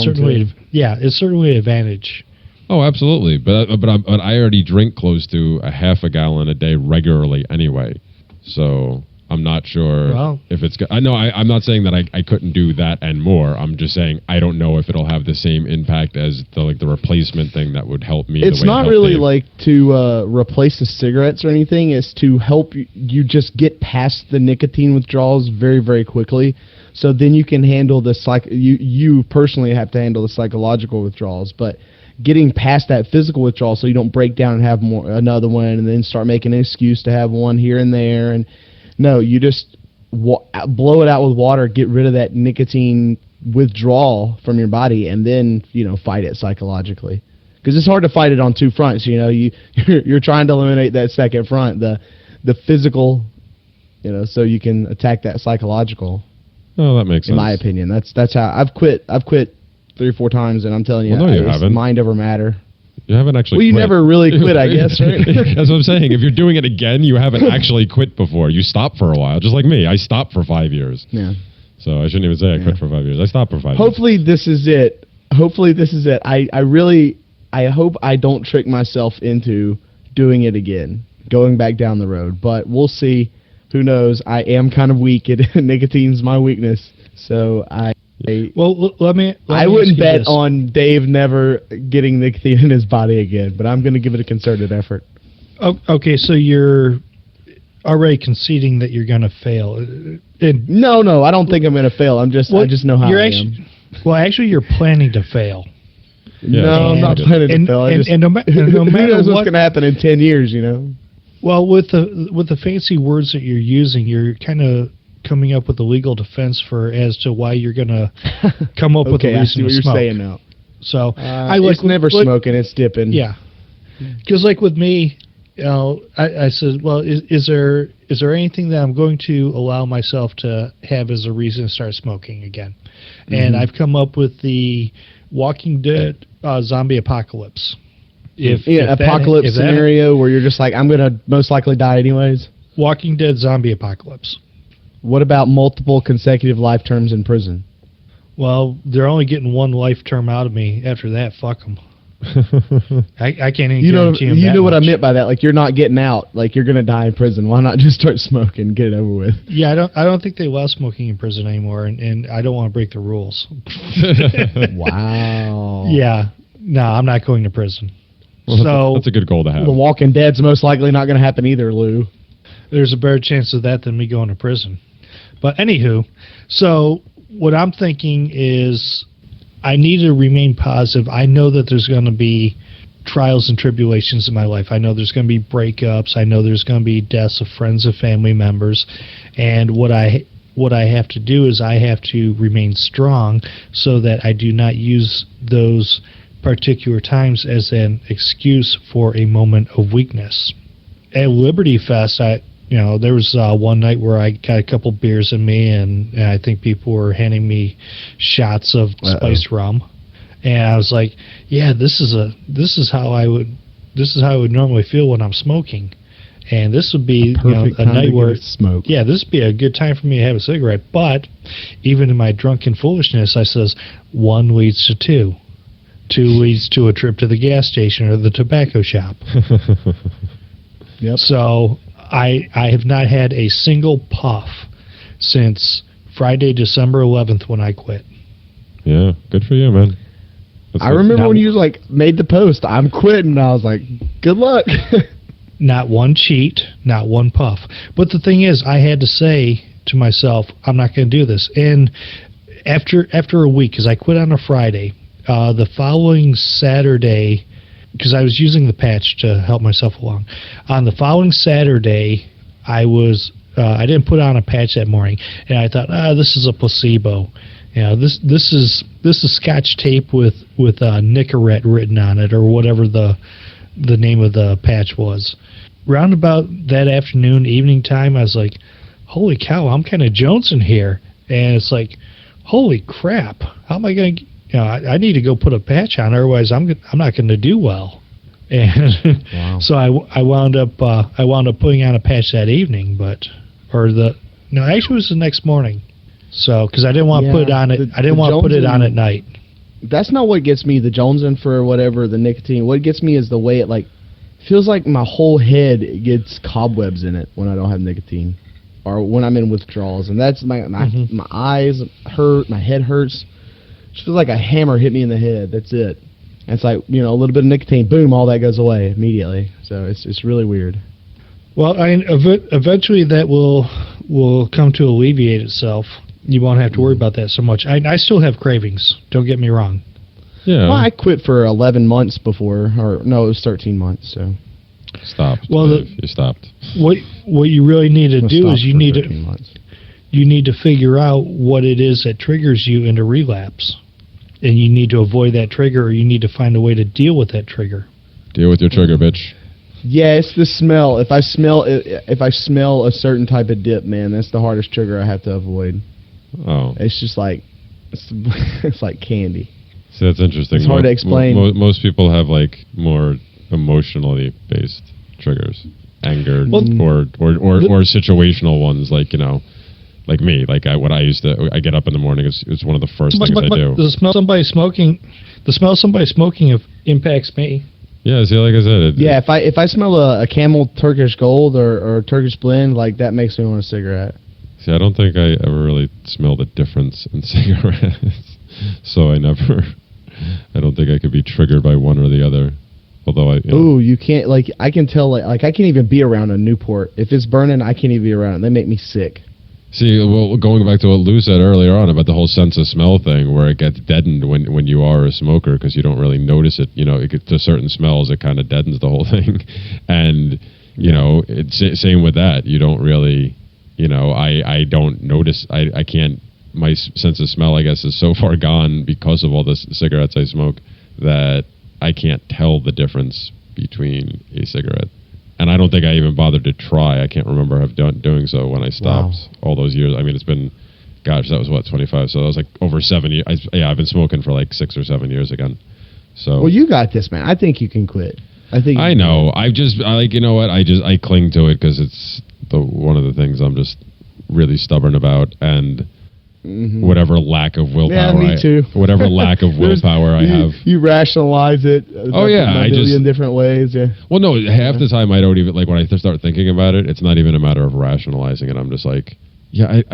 certainly, it's certainly an advantage. Oh, absolutely. But I already drink close to a half a gallon a day regularly anyway. So I'm not sure if it's. I know I'm not saying that I couldn't do that and more. I'm just saying I don't know if it'll have the same impact as the replacement thing that would help me. It's not really like to replace the cigarettes or anything. It's to help you just get past the nicotine withdrawals very, very quickly. So then you can handle the you personally have to handle the psychological withdrawals, but getting past that physical withdrawal so you don't break down and have another one and then start making an excuse to have one here and there. And no, you just blow it out with water, get rid of that nicotine withdrawal from your body, and then, fight it psychologically. Because it's hard to fight it on two fronts. You're trying to eliminate that second front, the physical, so you can attack that psychological. Oh, that makes sense. In my opinion, that's how I've quit 3 or 4 times, and I'm telling you, you haven't. Mind over matter. You haven't actually Well, you quit. never really quit, I guess, right? That's what I'm saying. If you're doing it again, you haven't actually quit before. You stopped for a while, just like me. I stopped for 5 years. Yeah. So I shouldn't even say I quit for 5 years. I stopped for 5 years. Hopefully this is it. I hope I don't trick myself into doing it again, going back down the road. But we'll see. Who knows? I am kind of weak. Nicotine's my weakness. So I wouldn't bet on Dave never getting nicotine in his body again, but I'm going to give it a concerted effort. Okay, so you're already conceding that you're going to fail. No, I don't think I'm going to fail. I just know how I am. Well, actually, you're planning to fail. Yeah, no, I'm not planning to fail. No matter who knows what's going to happen in 10 years, Well, with the fancy words that you're using, you're kind of coming up with a legal defense as to why you're going to come up with a reason I see what to you're smoke. saying now. So it's never smoking, it's dipping. Yeah, because like with me, I said, well, is there anything that I'm going to allow myself to have as a reason to start smoking again? Mm-hmm. And I've come up with the Walking Dead zombie apocalypse. Apocalypse scenario where you're just like, I'm going to most likely die anyways. Walking Dead zombie apocalypse. What about multiple consecutive life terms in prison? Well, they're only getting one life term out of me. After that, fuck them. I can't even guarantee them You know what much. I meant by that? Like, you're not getting out. Like, you're going to die in prison. Why not just start smoking and get it over with? Yeah, I don't think they allow smoking in prison anymore, and I don't want to break the rules. Wow. Yeah. No, I'm not going to prison. Well, so that's a good goal to have. The Walking Dead's most likely not going to happen either, Lou. There's a better chance of that than me going to prison. But anywho, so what I'm thinking is I need to remain positive. I know that there's going to be trials and tribulations in my life. I know there's going to be breakups. I know there's going to be deaths of friends and family members. And what I have to do is I have to remain strong so that I do not use those particular times as an excuse for a moment of weakness. At Liberty Fest, there was one night where I got a couple beers in me, and I think people were handing me shots of spiced rum, and I was like, "Yeah, this is how I would normally feel when I'm smoking, and this would be a night where smoke. Yeah, this would be a good time for me to have a cigarette." But even in my drunken foolishness, I says 1 leads to 2, 2 leads to a trip to the gas station or the tobacco shop. Yep. So I have not had a single puff since Friday, December 11th when I quit. Yeah, good for you, man. I remember when you made the post, I'm quitting. I was like, good luck. Not one cheat, not one puff. But the thing is, I had to say to myself, I'm not going to do this. And after a week, because I quit on a Friday, the following Saturday, because I was using the patch to help myself along. On the following Saturday, I didn't put on a patch that morning, and I thought, this is a placebo. This is Scotch tape with Nicorette written on it, or whatever the name of the patch was. Round about that afternoon, evening time, I was like, holy cow, I'm kind of jonesing here, and it's like, holy crap, how am I going to? I need to go put a patch on, otherwise I'm not going to do well. And wow. So I wound up putting on a patch that evening, actually it was the next morning. So because I didn't want to put it on it, I didn't want to put it on at night. That's not what gets me. The Jonesing for whatever the nicotine. What gets me is the way it feels like my whole head gets cobwebs in it when I don't have nicotine, or when I'm in withdrawals, and that's my eyes hurt, my head hurts. It feels like a hammer hit me in the head. That's it. And it's like, a little bit of nicotine, boom, all that goes away immediately. So it's really weird. Well, eventually that will come to alleviate itself. You won't have to worry about that so much. I still have cravings. Don't get me wrong. Yeah. Well, I quit for 11 months before, or no, it was 13 months. So stopped. Well, you stopped. What you really need to do is you need to figure out what it is that triggers you into relapse. And you need to avoid that trigger, or you need to find a way to deal with that trigger. Deal with your trigger, bitch. Yeah, it's the smell. If I smell a certain type of dip, man, that's the hardest trigger I have to avoid. Oh. It's just like it's like candy. See, that's interesting. It's hard to explain. Most people have more emotionally based triggers, anger, or situational ones, like me. I get up in the morning. It's one of the first things I do. The smell of somebody smoking impacts me. Yeah, see, like I said. If I smell a Camel Turkish Gold or Turkish Blend, that makes me want a cigarette. See, I don't think I ever really smelled a difference in cigarettes, so I don't think I could be triggered by one or the other. Although you can't. I can tell. I can't even be around a Newport. If it's burning, I can't even be around it. They make me sick. See, well, going back to what Lou said earlier on about the whole sense of smell thing, where it gets deadened when you are a smoker because you don't really notice it. It gets to certain smells, it kind of deadens the whole thing. And, it's same with that. You don't really, I don't notice. I can't. My sense of smell, I guess, is so far gone because of all the cigarettes I smoke that I can't tell the difference between a cigarette. And I don't think I even bothered to try. I can't remember doing so when I stopped all those years. I mean, it's been, gosh, that was 25. So that was like over 7 years. I've been smoking for like 6 or 7 years again. So. Well, you got this, man. I think you can quit. I know. I you know what? I cling to it because it's one of the things I'm just really stubborn about, and whatever lack of willpower, whatever lack of willpower I have. You rationalize it. A million different ways. Yeah. Well, no, half the time I don't even when I start thinking about it. It's not even a matter of rationalizing it. I'm just like, I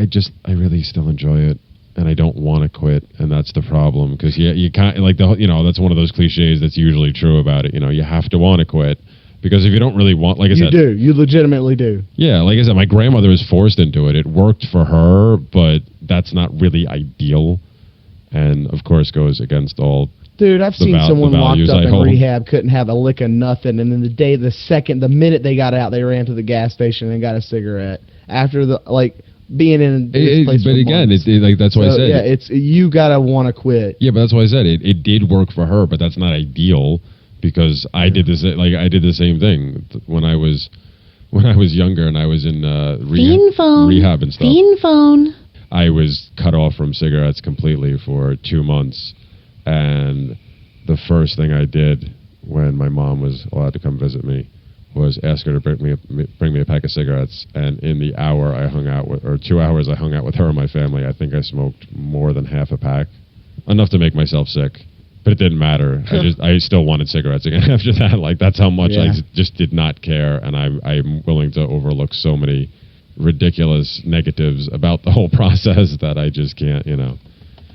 really still enjoy it, and I don't want to quit, and that's the problem because you can't that's one of those cliches that's usually true about it. You have to want to quit. Because if you don't really want, like I said... You legitimately do. Yeah, like I said, my grandmother was forced into it. It worked for her, but that's not really ideal. And, of course, goes against all... Dude, I've seen someone locked up in rehab, couldn't have a lick of nothing, and then the minute they got out, they ran to the gas station and got a cigarette. After being in this place for months. That's why I said... Yeah, you gotta want to quit. Yeah, but that's why I said it did work for her, but that's not ideal. Because I did this, I did the same thing when I was younger and I was in rehab and stuff. Fiend phone. I was cut off from cigarettes completely for 2 months, and the first thing I did when my mom was allowed to come visit me was ask her to bring me a pack of cigarettes. And in the hour I hung out with, or 2 hours I hung out with her and my family, I think I smoked more than half a pack, enough to make myself sick. But it didn't matter. I still wanted cigarettes again after that. That's how much I just did not care. And I'm willing to overlook so many ridiculous negatives about the whole process that I just can't,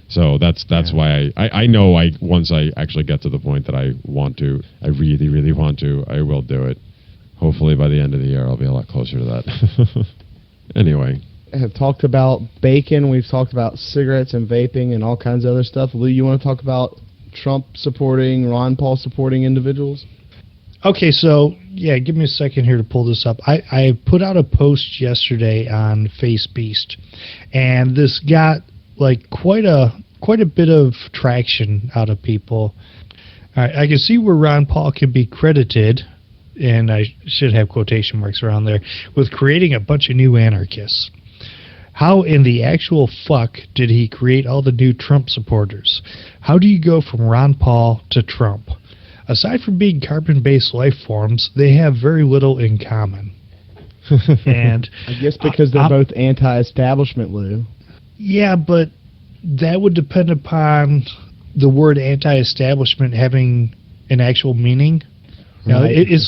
So that's why I know once I actually get to the point that I want to, I really, really want to, I will do it. Hopefully by the end of the year I'll be a lot closer to that. Anyway. I have talked about bacon. We've talked about cigarettes and vaping and all kinds of other stuff. Lou, you want to talk about Trump supporting, Ron Paul supporting individuals? Okay, so give me a second here to pull this up. I put out a post yesterday on FaceBeast, and this got quite a bit of traction out of people. All right, I can see where Ron Paul can be credited, and I should have quotation marks around there, with creating a bunch of new anarchists. How in the actual fuck did he create all the new Trump supporters? How do you go from Ron Paul to Trump? Aside from being carbon-based life forms, they have very little in common. And I guess because they're both anti-establishment, Lou. Yeah, but that would depend upon the word anti-establishment having an actual meaning. It's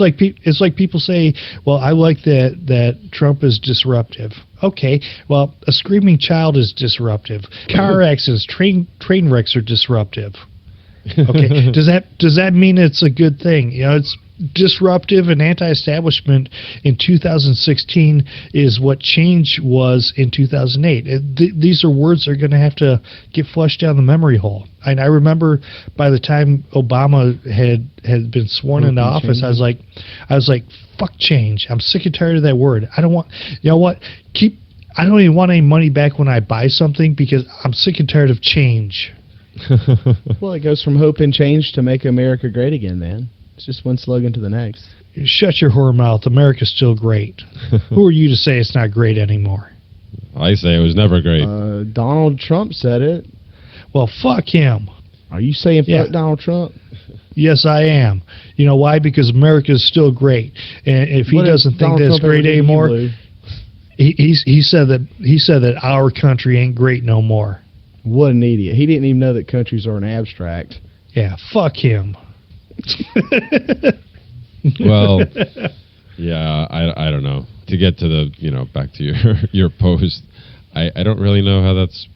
like people say, well, I like that Trump is disruptive. Okay, well, a screaming child is disruptive. Car accidents, train wrecks are disruptive. Okay, does that mean it's a good thing? It's disruptive and anti-establishment in 2016 is what change was in 2008. These are words that are going to have to get flushed down the memory hole. And I remember by the time Obama had been sworn into office, I was like, fuck change. I'm sick and tired of that word. I don't want, I don't even want any money back when I buy something because I'm sick and tired of change. Well, it goes from hope and change to make America great again, man. It's just one slogan to the next. Shut your whore mouth. America's still great. Who are you to say it's not great anymore? I say it was never great. Donald Trump said it. Well, fuck him. Are you saying fuck Donald Trump? Yes, I am. You know why? Because America is still great. And if he doesn't think that's great anymore, he said that our country ain't great no more. What an idiot. He didn't even know that countries are an abstract. Yeah, fuck him. Well, yeah, I don't know. To get to the, back to your post, I don't really know how that's...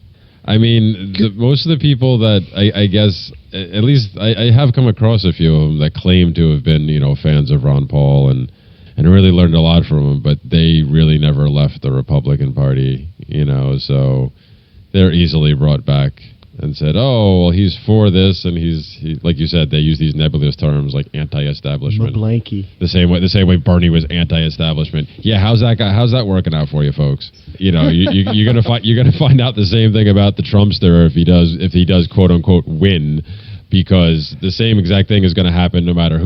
I mean, most of the people that I guess, at least I have come across a few of them that claim to have been, fans of Ron Paul and really learned a lot from him, but they really never left the Republican Party, so they're easily brought back and said, "Oh, well, he's for this," and he like you said, they use these nebulous terms like anti-establishment. Blanky. The same way Bernie was anti-establishment. Yeah, how's that working out for you, folks? You know, you're gonna find out the same thing about the Trumpster if he does quote unquote win, because the same exact thing is going to happen no matter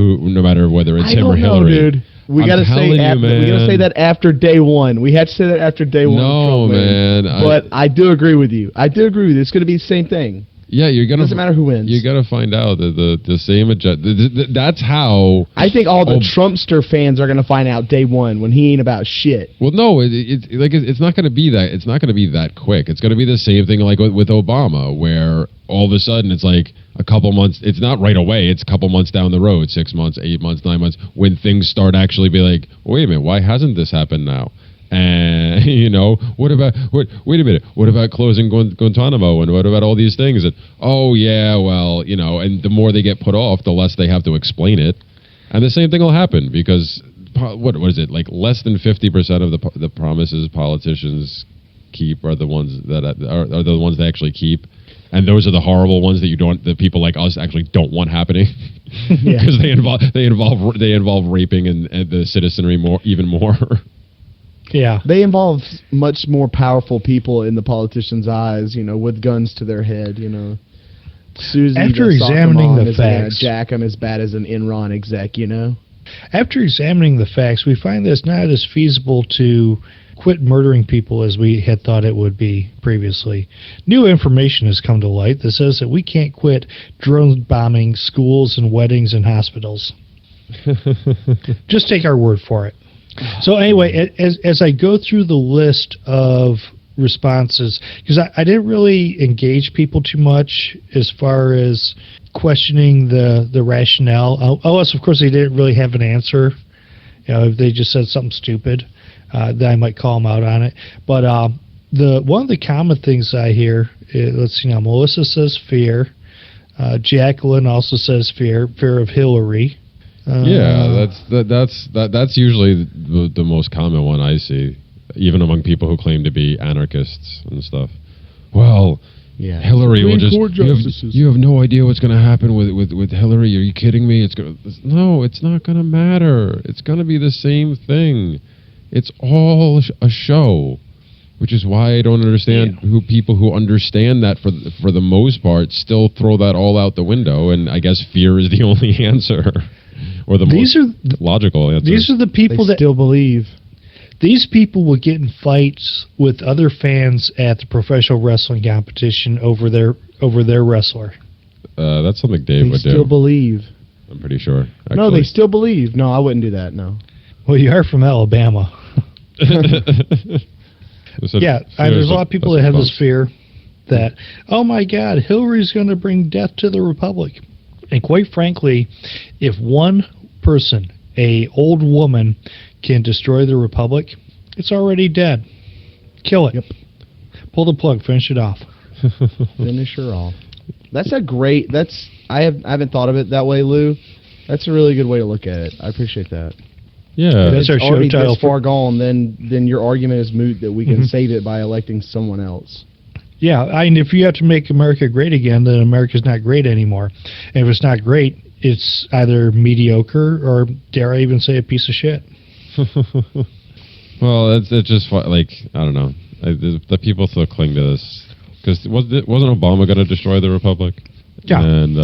whether it's him or Hillary. Dude. We gotta say that after day one. We had to say that after day one. No, man. But I do agree with you. It's going to be the same thing. Yeah, doesn't matter who wins. You got to find out the same agenda. That's how. I think all the Trumpster fans are going to find out day one when he ain't about shit. Well, no, it's not going to be that. It's not going to be that quick. It's going to be the same thing like with Obama, where all of a sudden it's like a couple months. It's not right away. It's a couple months down the road, 6 months, 8 months, 9 months, when things start actually be like, wait a minute, why hasn't this happened now? And wait a minute, what about closing Guantanamo, and what about all these things? And and the more they get put off, the less they have to explain it, and the same thing will happen, because what is it, like less than 50% of the promises politicians keep are the ones that are the ones they actually keep, and those are the horrible ones that people like us actually don't want happening, because they involve raping and the citizenry even more. Yeah, they involve much more powerful people in the politicians' eyes, with guns to their head, Susie, after examining the facts, jack them as bad as an Enron exec, After examining the facts, we find that it's not as feasible to quit murdering people as we had thought it would be previously. New information has come to light that says that we can't quit drone bombing schools and weddings and hospitals. Just take our word for it. So anyway, as I go through the list of responses, because I didn't really engage people too much as far as questioning the rationale. Unless, of course, they didn't really have an answer. If they just said something stupid, then I might call them out on it. But one of the common things I hear, let's see now, Melissa says fear. Jacqueline also says fear of Hillary. That's usually the most common one I see, even among people who claim to be anarchists and stuff. Well, Hillary will just. You have no idea what's going to happen with Hillary. Are you kidding me? No, it's not going to matter. It's going to be the same thing. It's all a show, which is why I don't understand who people who understand that for the most part still throw that all out the window. And I guess fear is the only answer. Or the most logical answer. These are the people that still believe. These people will get in fights with other fans at the professional wrestling competition over their wrestler. That's something Dave would do. They still believe. I'm pretty sure. Actually. No, they still believe. No, I wouldn't do that. No. Well, you are from Alabama. There's a lot of people that have this fear that, oh my God, Hillary's going to bring death to the Republic. And quite frankly, if one person, a old woman, can destroy the Republic, it's already dead. Kill it. Yep. Pull the plug. Finish it off. Finish her off. I haven't thought of it that way, Lou. That's a really good way to look at it. I appreciate that. Yeah, that's our show title. This far gone, then your argument is moot that we can save it by electing someone else. Yeah, and if you have to make America great again, then America's not great anymore. And if it's not great, it's either mediocre or, dare I even say, a piece of shit. Well, it's just like, I don't know. The people still cling to this. Because wasn't Obama going to destroy the Republic? Yeah. And,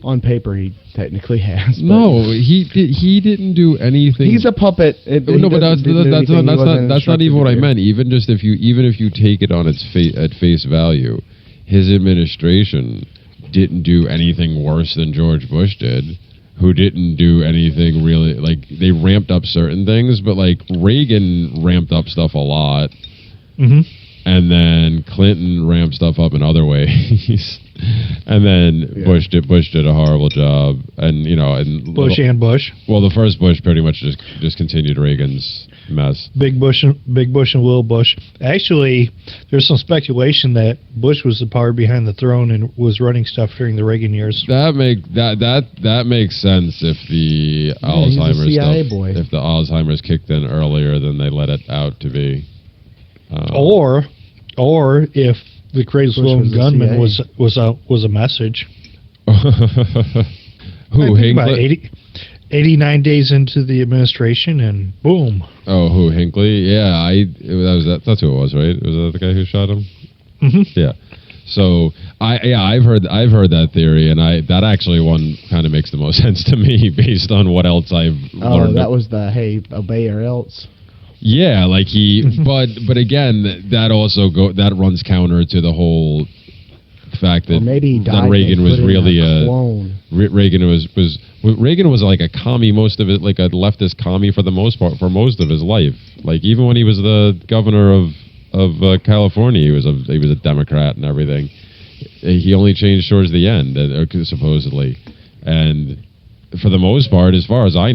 on paper, he technically has. No, he didn't do anything. He's a puppet. That's not even what I meant. Even if you take it on its at face value, his administration didn't do anything worse than George Bush did, who didn't do anything really. Like, they ramped up certain things, but like Reagan ramped up stuff a lot. Mm-hmm. And then Clinton ramped stuff up in other ways. And then Bush did a horrible job, and Bush. Well, the first Bush pretty much just continued Reagan's mess. Big Bush and Little Bush. Actually, there's some speculation that Bush was the power behind the throne and was running stuff during the Reagan years. That makes sense if the Alzheimer's CIA boy. If the Alzheimer's kicked in earlier than they let it out to be. Or if The greatest lone gunman was a message. Who? About 89 days into the administration, and boom. Oh, who? Hinckley? Yeah, that's who it was, right? Was that the guy who shot him? Mm-hmm. Yeah. So I've heard that theory, and that actually one kind of makes the most sense to me based on what else I've learned. Oh, that was the hey, obey or else. Yeah, like but again, that also that runs counter to the whole fact that Reagan was really a clone. Reagan was like a commie most of it, like a leftist commie for the most part for most of his life. Like even when he was the governor of California, he was a Democrat and everything. He only changed towards the end, supposedly, and for the most part, as far as I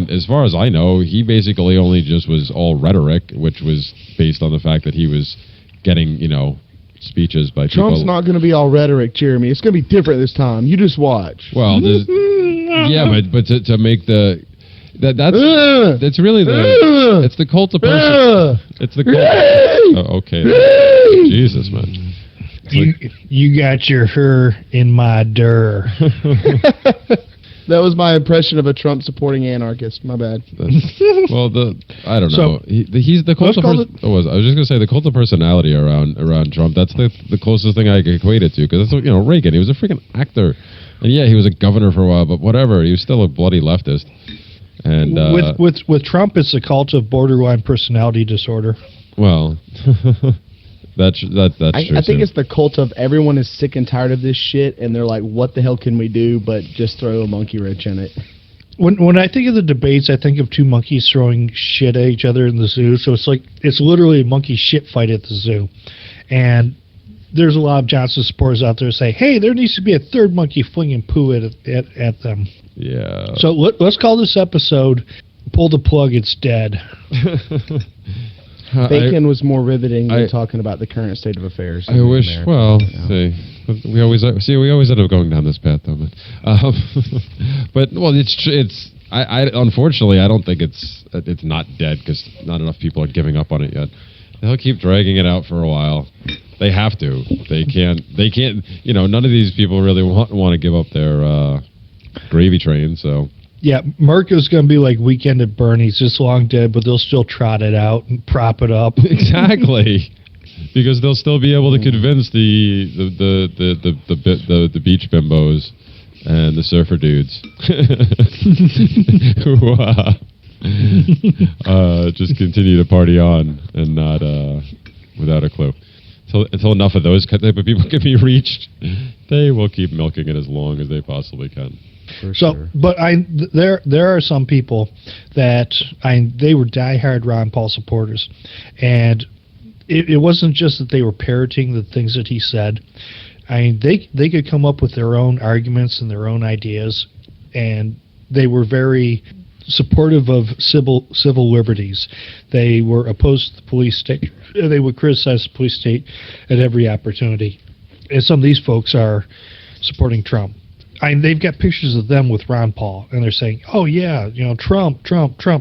know, he basically only just was all rhetoric, which was based on the fact that he was getting speeches by Trump's people. not going to be all rhetoric, Jeremy. It's going to be different this time. You just watch. Well, yeah, but to make that's really it's the cult of person. It's the cult. Oh, okay. Jesus, man. You got your her in my der. That was my impression of a Trump-supporting anarchist. My bad. Well, I don't know. He's the cult of I was just gonna say the cult of personality around Trump. That's the closest thing I could equate it to, because that's Reagan. He was a freaking actor, and yeah, he was a governor for a while, but whatever. He was still a bloody leftist. And with Trump, it's a cult of borderline personality disorder. Well. That's true. I think it's the cult of everyone is sick and tired of this shit, and they're like, "What the hell can we do?" But just throw a monkey wrench in it. When I think of the debates, I think of two monkeys throwing shit at each other in the zoo. So it's literally a monkey shit fight at the zoo, and there's a lot of Johnson supporters out there say, "Hey, there needs to be a third monkey flinging poo at them." Yeah. So let's call this episode "Pull the Plug, It's Dead." Bacon was more riveting than talking about the current state of affairs. I wish. America. Well, we always end up going down this path, though. But it's. Unfortunately, I don't think it's not dead, because not enough people are giving up on it yet. They'll keep dragging it out for a while. They have to. They can't. None of these people really want to give up their gravy train. So. Yeah, Merco's going to be like Weekend at Bernie's, just long dead, but they'll still trot it out and prop it up. Exactly, because they'll still be able to convince the beach bimbos and the surfer dudes who just continue to party on and not without a clue. Until enough of those type of people can be reached, they will keep milking it as long as they possibly can. But there are some people that they were diehard Ron Paul supporters, and it wasn't just that they were parroting the things that he said. They could come up with their own arguments and their own ideas, and they were very supportive of civil liberties. They were opposed to the police state. They would criticize the police state at every opportunity. And some of these folks are supporting Trump. They've got pictures of them with Ron Paul, and they're saying, "Oh yeah, Trump,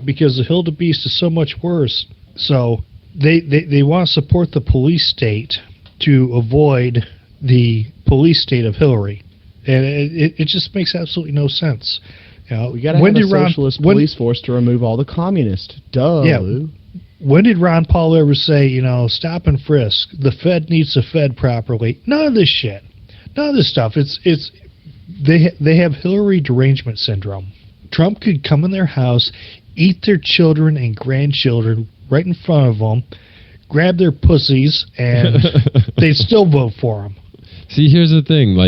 because the Hildebeest is so much worse." So they want to support the police state to avoid the police state of Hillary, and it just makes absolutely no sense. We got to have a socialist police force to remove all the communists. Duh. Yeah. Lou. When did Ron Paul ever say, stop and frisk? The Fed needs to fed properly. None of this shit. None of this stuff. They have Hillary derangement syndrome. Trump could come in their house, eat their children and grandchildren right in front of them, grab their pussies, and they'd still vote for him. See, here's the thing,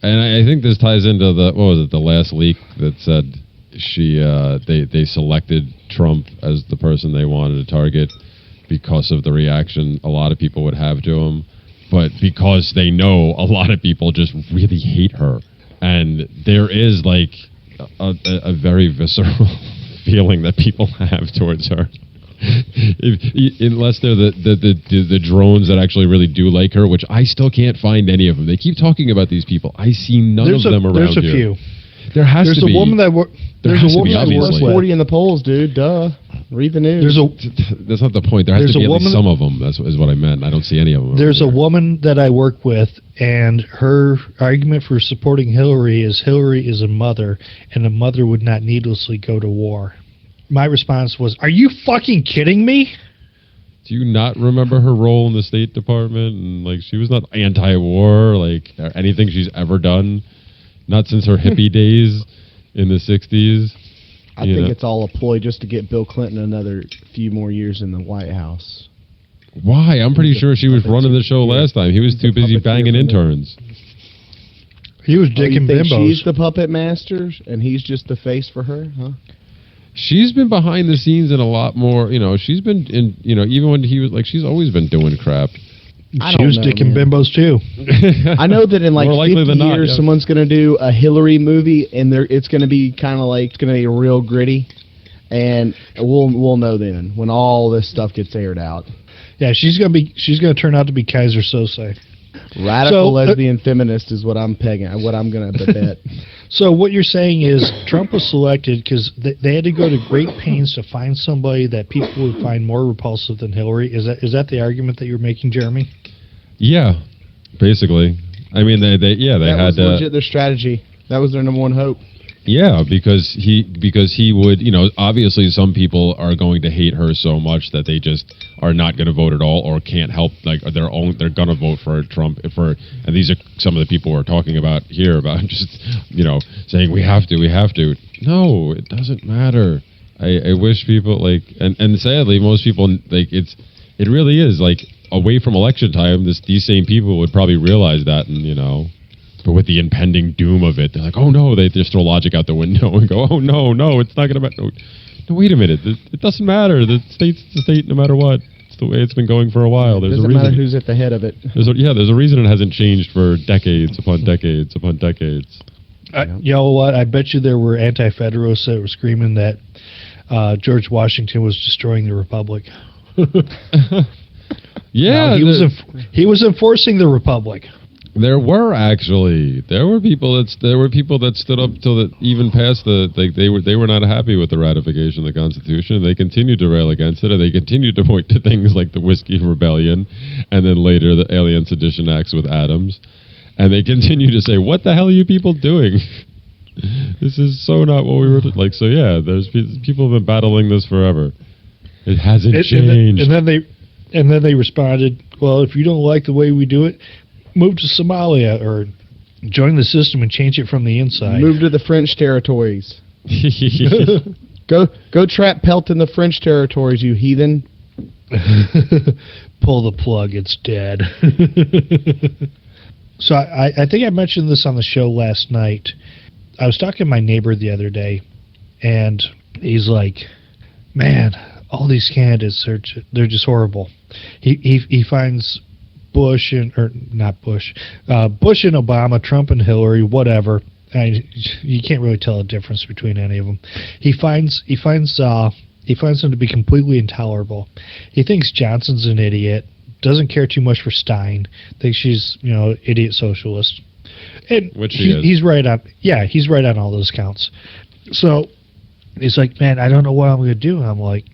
and I think this ties into the last leak that said they selected Trump as the person they wanted to target because of the reaction a lot of people would have to him, but because they know a lot of people just really hate her. And there is a very visceral feeling that people have towards her, unless they're the drones that actually really do like her, which I still can't find any of them. They keep talking about these people. I see none of them around here. There's a few. There's a woman that There's a woman that works 40 in the polls, dude. Duh. Read the news. That's not the point. There has to be at least some of them. That's is what I meant. I don't see any of them. There's a woman that I work with, and her argument for supporting Hillary is a mother, and a mother would not needlessly go to war. My response was, "Are you fucking kidding me?" Do you not remember her role in the State Department? And like, she was not anti-war, like anything she's ever done, not since her hippie days in the '60s. I think it's all a ploy just to get Bill Clinton another few more years in the White House. Why? I'm pretty sure she was running the show last time. He was too busy banging interns. He was dicking bimbos. She's the puppet master, and he's just the face for her, huh? She's been behind the scenes in a lot more, she's been in, even when he was, like, she's always been doing crap. She was dicking bimbos, too. I know that in, like, 50 years, someone's going to do a Hillary movie, and it's going to be kind of like, it's going to be real gritty, and we'll know then, when all this stuff gets aired out. Yeah, she's going to turn out to be Kaiser Sose. Radical lesbian feminist is what I'm pegging, what I'm going to bet. So what you're saying is Trump was selected because they had to go to great pains to find somebody that people would find more repulsive than Hillary. Is that the argument that you're making, Jeremy? Yeah, basically. I mean, they had was legit their strategy. That was their number one hope. Yeah, because he would, obviously some people are going to hate her so much that they just are not going to vote at all or can't help, like they're going to vote for Trump and these are some of the people we're talking about here about just, saying we have to. No, it doesn't matter. I wish people and sadly most people it really is like away from election time, these same people would probably realize that and, but with the impending doom of it, they're like, oh, no, they just throw logic out the window and go, oh, no, it's not going to matter. No, wait a minute. It doesn't matter. The state's the state no matter what. It's the way it's been going for a while. It doesn't matter who's at the head of it. There's a reason it hasn't changed for decades upon decades upon decades. You know what? I bet you there were anti-federalists that were screaming that George Washington was destroying the republic. Yeah. No, he was enforcing the republic. There were people that stood up till that even past they were not happy with the ratification of the Constitution, and they continued to rail against it, and they continued to point to things like the Whiskey Rebellion, and then later the Alien Sedition Acts with Adams, and they continue to say, "What the hell are you people doing? This is so not what we were like." So yeah, there's people have been battling this forever. It hasn't changed. And then they responded, "Well, if you don't like the way we do it, move to Somalia or join the system and change it from the inside. Move to the French territories. Go trap Pelt in the French territories, you heathen." Pull the plug, it's dead. So I think I mentioned this on the show last night. I was talking to my neighbor the other day, and he's like, "Man, all these candidates, they're just horrible." He finds Bush and Obama, Trump and Hillary, whatever. You can't really tell a difference between any of them. He finds them to be completely intolerable. He thinks Johnson's an idiot. Doesn't care too much for Stein. Thinks she's idiot socialist. And which he is. He's right on. Yeah, he's right on all those counts. So he's like, "Man, I don't know what I'm going to do." And I'm like,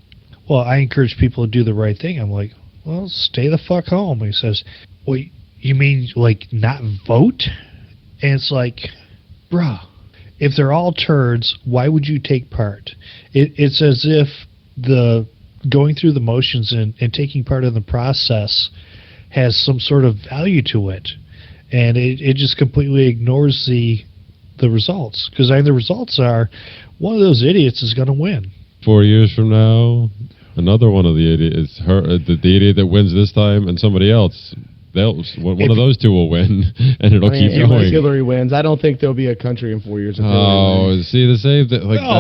"Well, I encourage people to do the right thing." I'm like, "Well, stay the fuck home." And he says, "Well, you mean like not vote?" And it's like, bruh, if they're all turds, why would you take part? It's as if the going through the motions and taking part in the process has some sort of value to it. And it just completely ignores the results. Because the results are one of those idiots is going to win. 4 years from now, another one of the idiots, the idiot that wins this time, and somebody else. One of those two will win, and it'll keep going. If Hillary wins, I don't think there'll be a country in 4 years. See the same.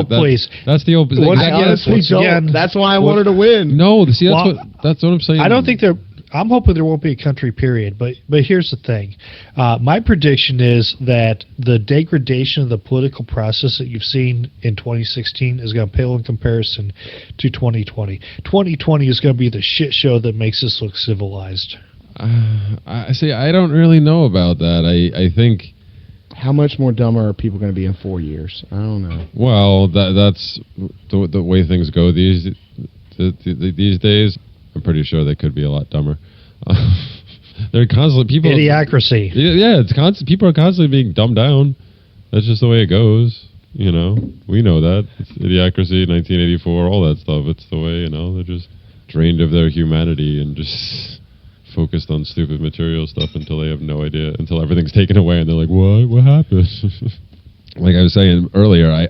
Please. That's the open. I honestly don't. That's why I want her to win. No, see, that's what I'm saying. I don't think I'm hoping there won't be a country period, but here's the thing. My prediction is that the degradation of the political process that you've seen in 2016 is going to pale in comparison to 2020. 2020 is going to be the shit show that makes us look civilized. I don't really know about that. I think. How much more dumber are people going to be in 4 years? I don't know. Well, that's the way things go. these days, I'm pretty sure they could be a lot dumber. They're constantly people. Idiocracy. Yeah, it's constant. People are constantly being dumbed down. That's just the way it goes. You know, we know that. It's Idiocracy, 1984, all that stuff. It's the way, you know, they're just drained of their humanity and just focused on stupid material stuff until they have no idea, until everything's taken away and they're like, what happened? Like I was saying earlier,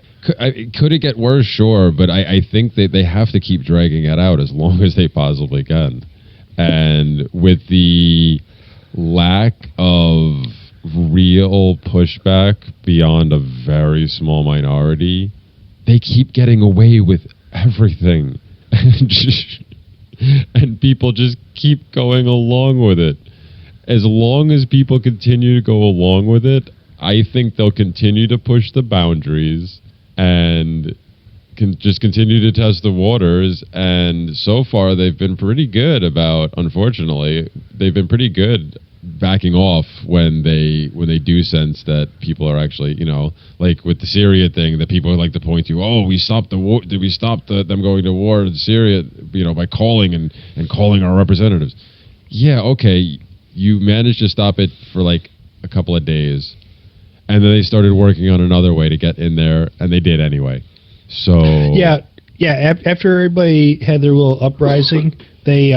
could it get worse? Sure, but I think that they have to keep dragging it out as long as they possibly can. And with the lack of real pushback beyond a very small minority, they keep getting away with everything. And people just keep going along with it. As long as people continue to go along with it, I think they'll continue to push the boundaries and can just continue to test the waters. And so far, they've been pretty good about, unfortunately, they've been pretty good backing off when they do sense that people are actually, you know, like with the Syria thing, that people like to point to, oh, we stopped the war. Did we stop them going to war in Syria, you know, by calling and calling our representatives? Yeah, okay, you managed to stop it for like a couple of days. And then they started working on another way to get in there, and they did anyway. So after everybody had their little uprising, they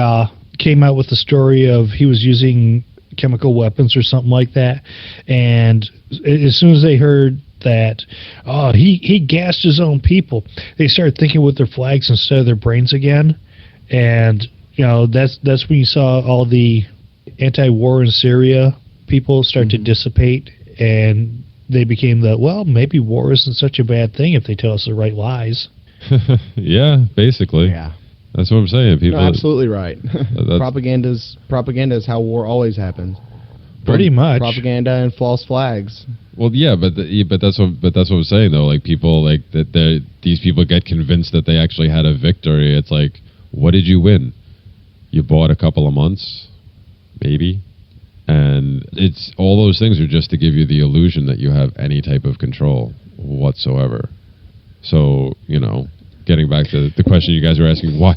came out with the story of he was using chemical weapons or something like that. And as soon as they heard that, oh, he gassed his own people, they started thinking with their flags instead of their brains again. And you know, that's when you saw all the anti-war in Syria people start to dissipate. And they became maybe war isn't such a bad thing if they tell us the right lies. Yeah, basically. Yeah. That's what I'm saying. People, absolutely right. Propaganda is how war always happens. Pretty much. Propaganda and false flags. Well, yeah, but that's what I'm saying though. Like people like that. These people get convinced that they actually had a victory. It's like, what did you win? You bought a couple of months, maybe. And it's all those things are just to give you the illusion that you have any type of control whatsoever. So, you know, getting back to the question you guys are asking, why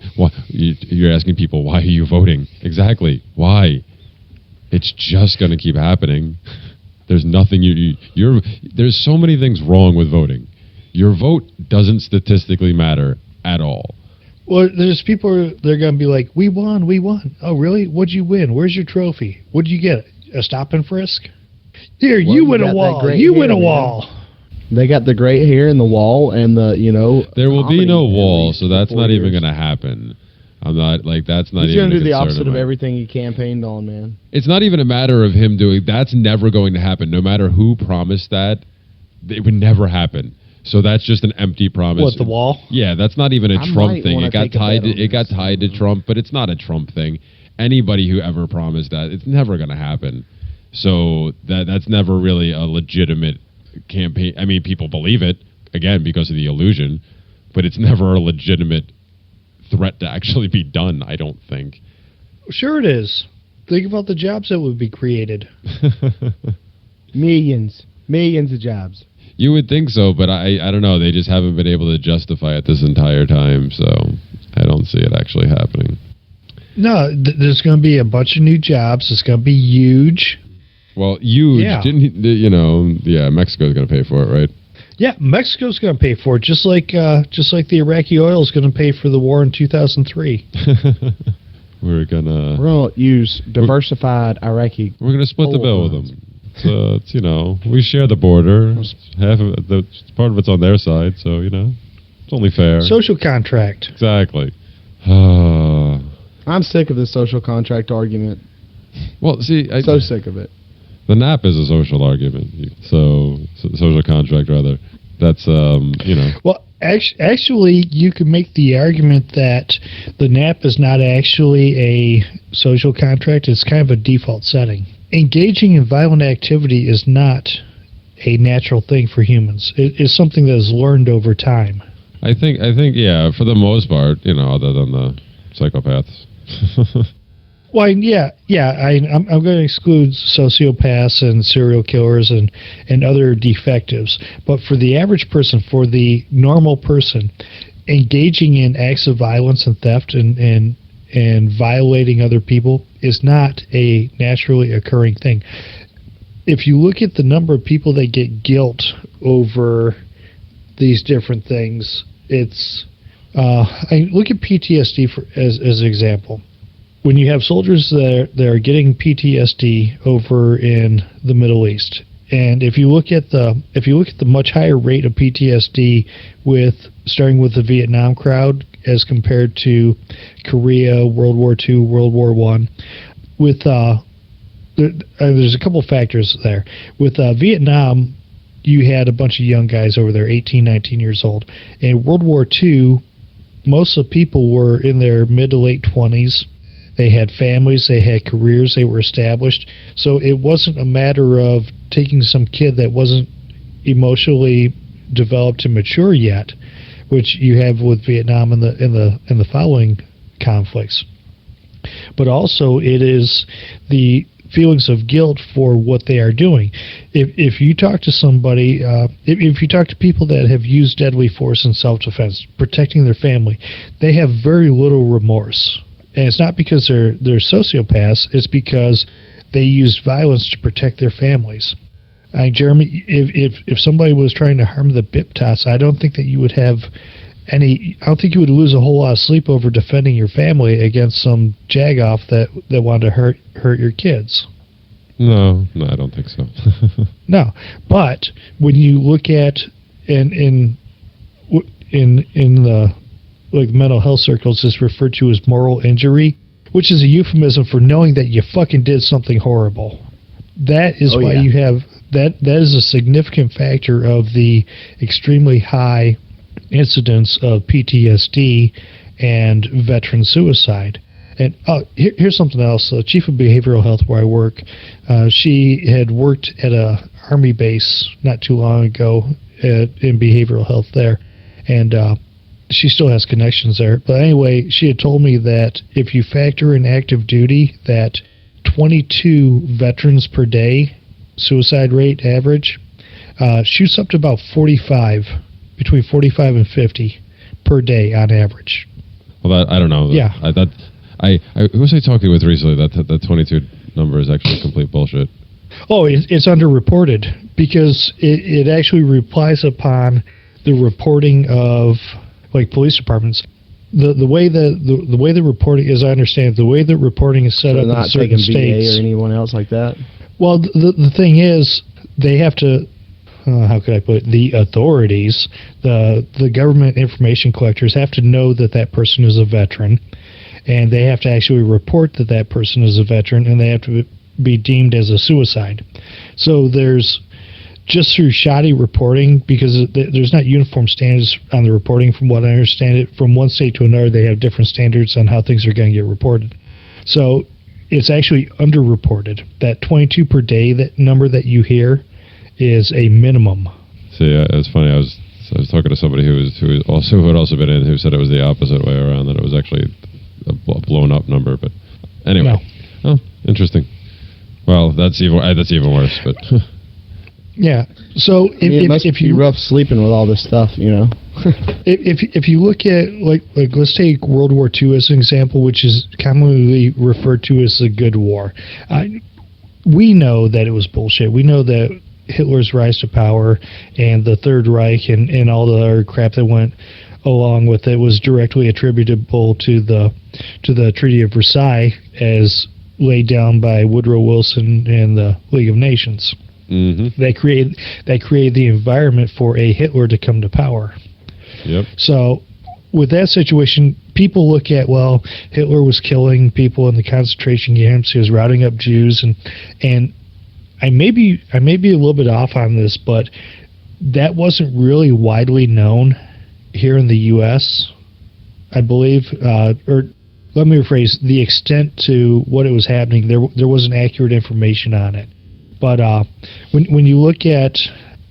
you're asking people, why are you voting? Exactly. Why? It's just going to keep happening. There's nothing there's so many things wrong with voting. Your vote doesn't statistically matter at all. Well, there's people, they're going to be like, we won. Oh, really? What'd you win? Where's your trophy? What'd you get? A stop and frisk? Here, you win a wall. You win a wall. They got the great hair and the wall and the, you know. There will be no wall, so that's not even going to happen. I'm not, like, that's not even a concern. He's going to do the opposite of everything he campaigned on, man. It's not even a matter of him doing, that's never going to happen. No matter who promised that, it would never happen. So that's just an empty promise. What, the wall? Yeah, that's not even a Trump thing. It got tied to Trump, but it's not a Trump thing. Anybody who ever promised that, it's never going to happen. So that's never really a legitimate campaign. I mean, people believe it, again, because of the illusion, but it's never a legitimate threat to actually be done, I don't think. Sure it is. Think about the jobs that would be created. Millions of jobs. You would think so, but I don't know. They just haven't been able to justify it this entire time, so I don't see it actually happening. No, there's going to be a bunch of new jobs. It's going to be huge. Well, huge. Yeah. Mexico's going to pay for it, right? Yeah, Mexico's going to pay for it, just like the Iraqi oil is going to pay for the war in 2003. We're going to use diversified Iraqi. We're going to split the bill with them. So it's, you know, we share the border. Half of part of it's on their side, so you know, it's only fair. Social contract. Exactly. I'm sick of this social contract argument. Well, see, so sick of it. The NAP is a social argument, so social contract rather. That's you know. Well, actually, you could make the argument that the NAP is not actually a social contract. It's kind of a default setting. Engaging in violent activity is not a natural thing for humans. It is something that is learned over time. I think, yeah, for the most part, you know, other than the psychopaths. Well, I'm going to exclude sociopaths and serial killers and other defectives. But for the average person, for the normal person, engaging in acts of violence and theft and violating other people is not a naturally occurring thing. If you look at the number of people that get guilt over these different things, it's I look at PTSD as an example. When you have soldiers that are getting PTSD over in the Middle East, and if you look at the much higher rate of PTSD starting with the Vietnam crowd as compared to Korea, World War II, World War I, there's a couple of factors there. With Vietnam, you had a bunch of young guys over there, 18, 19 years old. In World War II, most of the people were in their mid to late 20s. They had families, they had careers, they were established. So it wasn't a matter of taking some kid that wasn't emotionally developed and mature yet, which you have with Vietnam and the following conflicts. But also it is the feelings of guilt for what they are doing. If you talk to somebody, if you talk to people that have used deadly force in self-defense, protecting their family, they have very little remorse. And it's not because they're sociopaths, it's because they used violence to protect their families. Jeremy, if somebody was trying to harm the Biptats, I don't think that you would have I don't think you would lose a whole lot of sleep over defending your family against some jagoff that wanted to hurt your kids. No, I don't think so. No, but when you look at in the mental health circles, it's referred to as moral injury, which is a euphemism for knowing that you fucking did something horrible. That is why you have that is a significant factor of the extremely high incidence of PTSD and veteran suicide. And here's something else. The chief of behavioral health where I work, she had worked at a Army base not too long ago in behavioral health there, and she still has connections there. But anyway, she had told me that if you factor in active duty, that 22 veterans per day suicide rate average shoots up to about 45, between 45 and 50 per day on average. Well, I don't know. Yeah. Who was I talking with recently that 22 number is actually complete bullshit? Oh, it's underreported because it actually relies upon the reporting of like police departments. The way the reporting, as I understand, the way the reporting is set up in certain states, VA or anyone else like that. Well, the thing is, they have to. How could I put it? The authorities, the government information collectors have to know that person is a veteran, and they have to actually report that person is a veteran, and they have to be deemed as a suicide. So there's just through shoddy reporting, because there's not uniform standards on the reporting, from what I understand it, from one state to another, they have different standards on how things are going to get reported. So it's actually underreported. That 22 per day, that number that you hear, is a minimum. See, it's funny. I was talking to somebody who had also been in, who said it was the opposite way around, that it was actually a blown up number. But anyway, Oh, interesting. Well, that's even worse. But yeah. So it must be rough sleeping with all this stuff, you know. if you look at like let's take World War II as an example, which is commonly referred to as the Good War. We know that it was bullshit. We know that Hitler's rise to power and the Third Reich and all the other crap that went along with it was directly attributable to the Treaty of Versailles as laid down by Woodrow Wilson and the League of Nations. Mm-hmm. They created the environment for a Hitler to come to power. Yep. So with that situation, people look at, well, Hitler was killing people in the concentration camps. He was routing up Jews, and I may be a little bit off on this, but that wasn't really widely known here in the U.S., I believe. Or let me rephrase, the extent to what it was happening, there wasn't accurate information on it. But when you look at,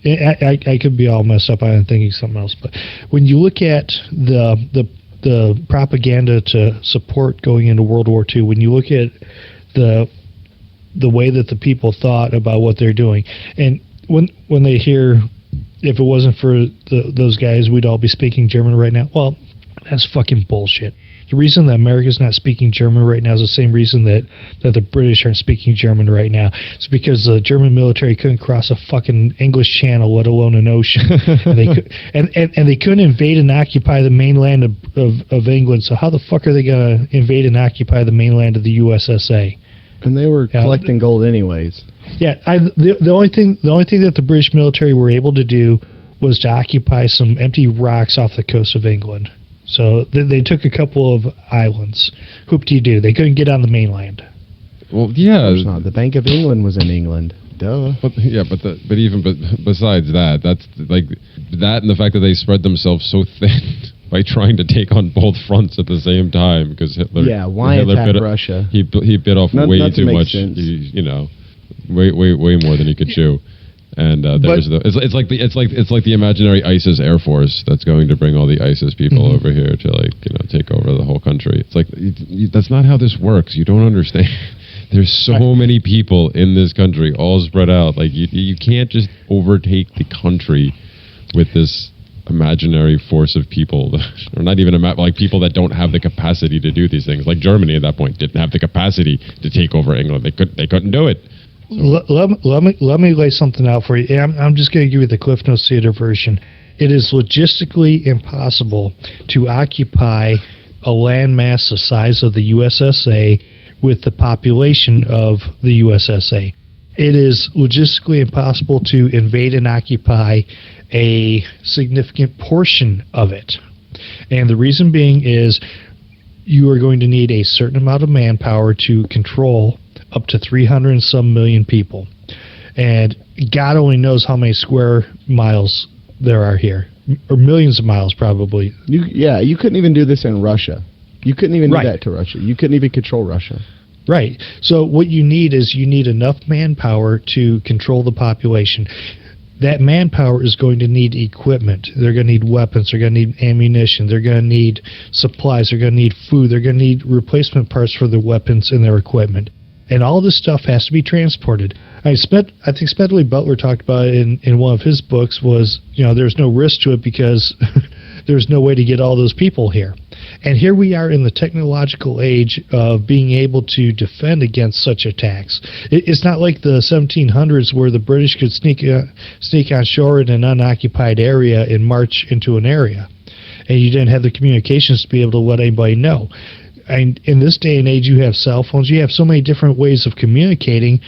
I could be all messed up. I'm thinking something else. But when you look at the propaganda to support going into World War II, when you look at the way that the people thought about what they're doing, and when they hear if it wasn't for those guys, we'd all be speaking German right now. Well, that's fucking bullshit. The reason that America's not speaking German right now is the same reason that the British aren't speaking German right now. It's because the German military couldn't cross a fucking English channel, let alone an ocean. and they couldn't invade and occupy the mainland of England. So how the fuck are they going to invade and occupy the mainland of the USSA? And they were collecting gold anyways. Yeah, the only thing that the British military were able to do was to occupy some empty rocks off the coast of England. So they took a couple of islands. Whoop-de-doo. They couldn't get on the mainland. Well, yeah. Not. The Bank of England was in England. Duh. But besides that, that's like that and the fact that they spread themselves so thin by trying to take on both fronts at the same time because Hitler. Yeah, why Hitler attack Russia? He bit off way too much. Way more than he could chew. And it's like the imaginary ISIS Air Force that's going to bring all the ISIS people over here to take over the whole country. It's like that's not how this works. You don't understand. There's so many people in this country, all spread out. Like you can't just overtake the country with this imaginary force of people, or not even like people that don't have the capacity to do these things. Like Germany at that point didn't have the capacity to take over England. They couldn't do it. Let me lay something out for you. I'm just going to give you the Cliff Notes Theater version. It is logistically impossible to occupy a landmass the size of the USSA with the population of the USSA. It is logistically impossible to invade and occupy a significant portion of it. And the reason being is you are going to need a certain amount of manpower to control up to 300 and some million people. And God only knows how many square miles there are here, or millions of miles probably. You couldn't even do this in Russia. You couldn't even do that to Russia. You couldn't even control Russia. Right. So what you need is enough manpower to control the population. That manpower is going to need equipment. They're going to need weapons. They're going to need ammunition. They're going to need supplies. They're going to need food. They're going to need replacement parts for their weapons and their equipment. And all this stuff has to be transported. I think Smedley Butler talked about it in one of his books was, there's no risk to it because there's no way to get all those people here. And here we are in the technological age of being able to defend against such attacks. It's not like the 1700s where the British could sneak on shore in an unoccupied area and march into an area. And you didn't have the communications to be able to let anybody know. And in this day and age, you have cell phones. You have so many different ways of communicating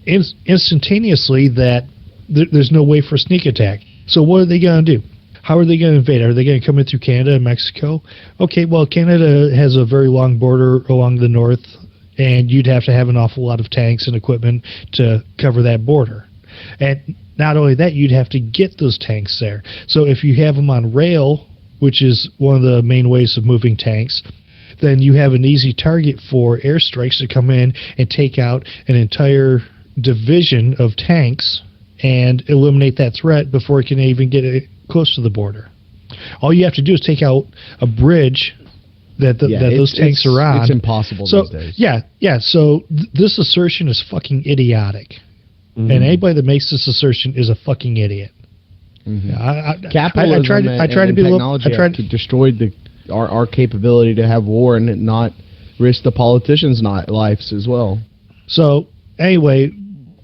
instantaneously that there's no way for a sneak attack. So what are they going to do? How are they going to invade? Are they going to come in through Canada and Mexico? Okay, well, Canada has a very long border along the north, and you'd have to have an awful lot of tanks and equipment to cover that border. And not only that, you'd have to get those tanks there. So if you have them on rail, which is one of the main ways of moving tanks, then you have an easy target for airstrikes to come in and take out an entire division of tanks and eliminate that threat before it can even get close to the border. All you have to do is take out a bridge that those tanks are on. It's impossible these days. Yeah. So this assertion is fucking idiotic. Mm-hmm. And anybody that makes this assertion is a fucking idiot. Mm-hmm. Capitalism and technology destroyed our capability to have war and not risk the politicians' lives as well. So anyway,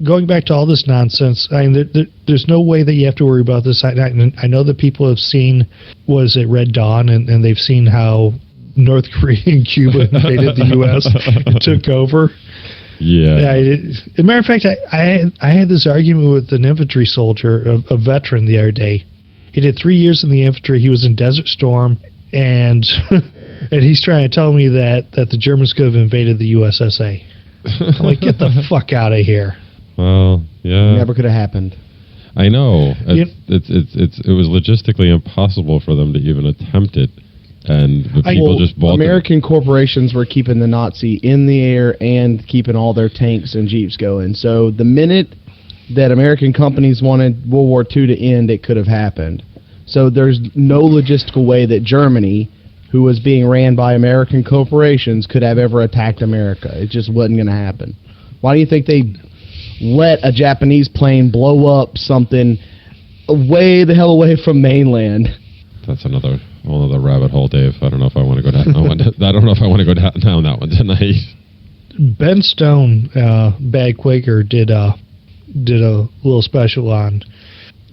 going back to all this nonsense, I mean, there's no way that you have to worry about this. I know that people have seen, Red Dawn, and they've seen how North Korea and Cuba invaded the U.S. and took over. Yeah. As a matter of fact, I had this argument with an infantry soldier, a veteran, the other day. He did 3 years in the infantry. He was in Desert Storm, and he's trying to tell me that the Germans could have invaded the USSA. I'm like, get the fuck out of here. Well, yeah. Never could have happened. I know. It was logistically impossible for them to even attempt it. And the people just bought American corporations were keeping the Nazi in the air and keeping all their tanks and jeeps going. So the minute that American companies wanted World War II to end, it could have happened. So there's no logistical way that Germany, who was being ran by American corporations, could have ever attacked America. It just wasn't going to happen. Why do you think they let a Japanese plane blow up something way the hell away from mainland. That's another rabbit hole, Dave. I don't know if I want to go down. I don't know if I want to go down that one tonight. Ben Stone, Bad Quaker, did a little special on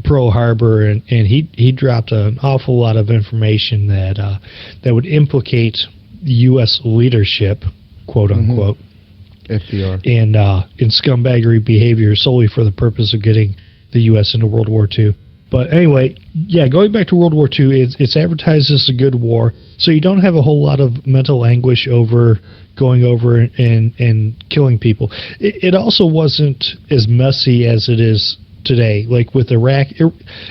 Pearl Harbor, and he dropped an awful lot of information that would implicate U.S. leadership, quote unquote, FDR, in scumbaggery behavior solely for the purpose of getting the U.S. into World War II. But anyway, yeah, going back to World War II, it's advertised as a good war, so you don't have a whole lot of mental anguish over going over and killing people. It also wasn't as messy as it is today. Like with Iraq,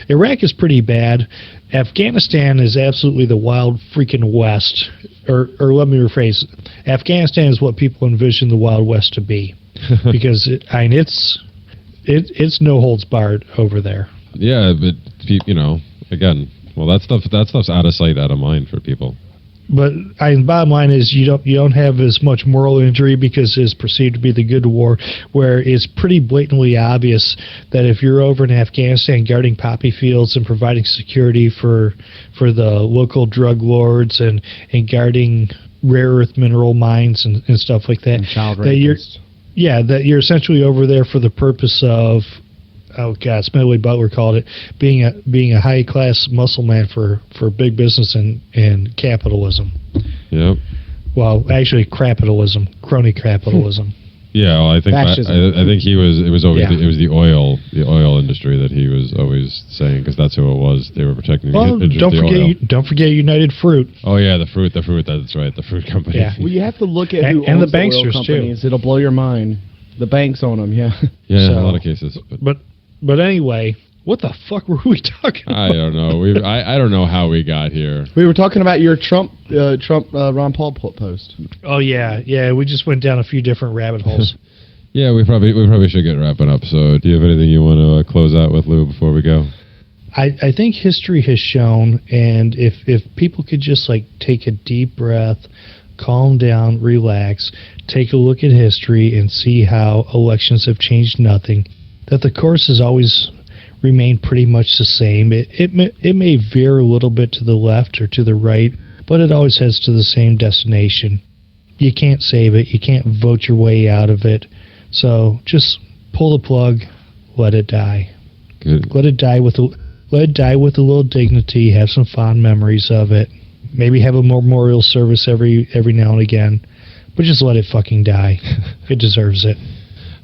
Iraq is pretty bad. Afghanistan is absolutely the wild freaking West. Or let me rephrase, Afghanistan is what people envision the Wild West to be, because it's no holds barred over there. Yeah, but again, well, that stuff's out of sight, out of mind for people. But the bottom line is you don't have as much moral injury because it's perceived to be the good war, where it's pretty blatantly obvious that if you're over in Afghanistan guarding poppy fields and providing security for the local drug lords and guarding rare earth mineral mines and stuff like that, and child rapists. that you're essentially over there for the purpose of, oh God, Smedley Butler called it being a high class muscle man for big business and capitalism. Yep. Well, actually, crony capitalism. Yeah, well, I think I think it was the oil industry that he was always saying, because that's who it was. They were protecting the interest of the oil. Don't forget United Fruit. Oh yeah, the fruit. That's right, the fruit company. Yeah. Well, you have to look at who and owns the banksters oil companies. too. It'll blow your mind. The banks own them. Yeah. Yeah, in a lot of cases. But anyway, what the fuck were we talking about? I don't know. I don't know how we got here. We were talking about your Trump Ron Paul post. Oh yeah. We just went down a few different rabbit holes. Yeah, we probably should get wrapping up. So, do you have anything you want to close out with, Lou, before we go? I think history has shown, and if people could just take a deep breath, calm down, relax, take a look at history, and see how elections have changed nothing, that the course has always remained pretty much the same. It may veer a little bit to the left or to the right, but it always heads to the same destination. You can't save it. You can't vote your way out of it. So just pull the plug, let it die. Good. Let it die with a little dignity. Have some fond memories of it. Maybe have a memorial service every now and again, but just let it fucking die. It deserves it.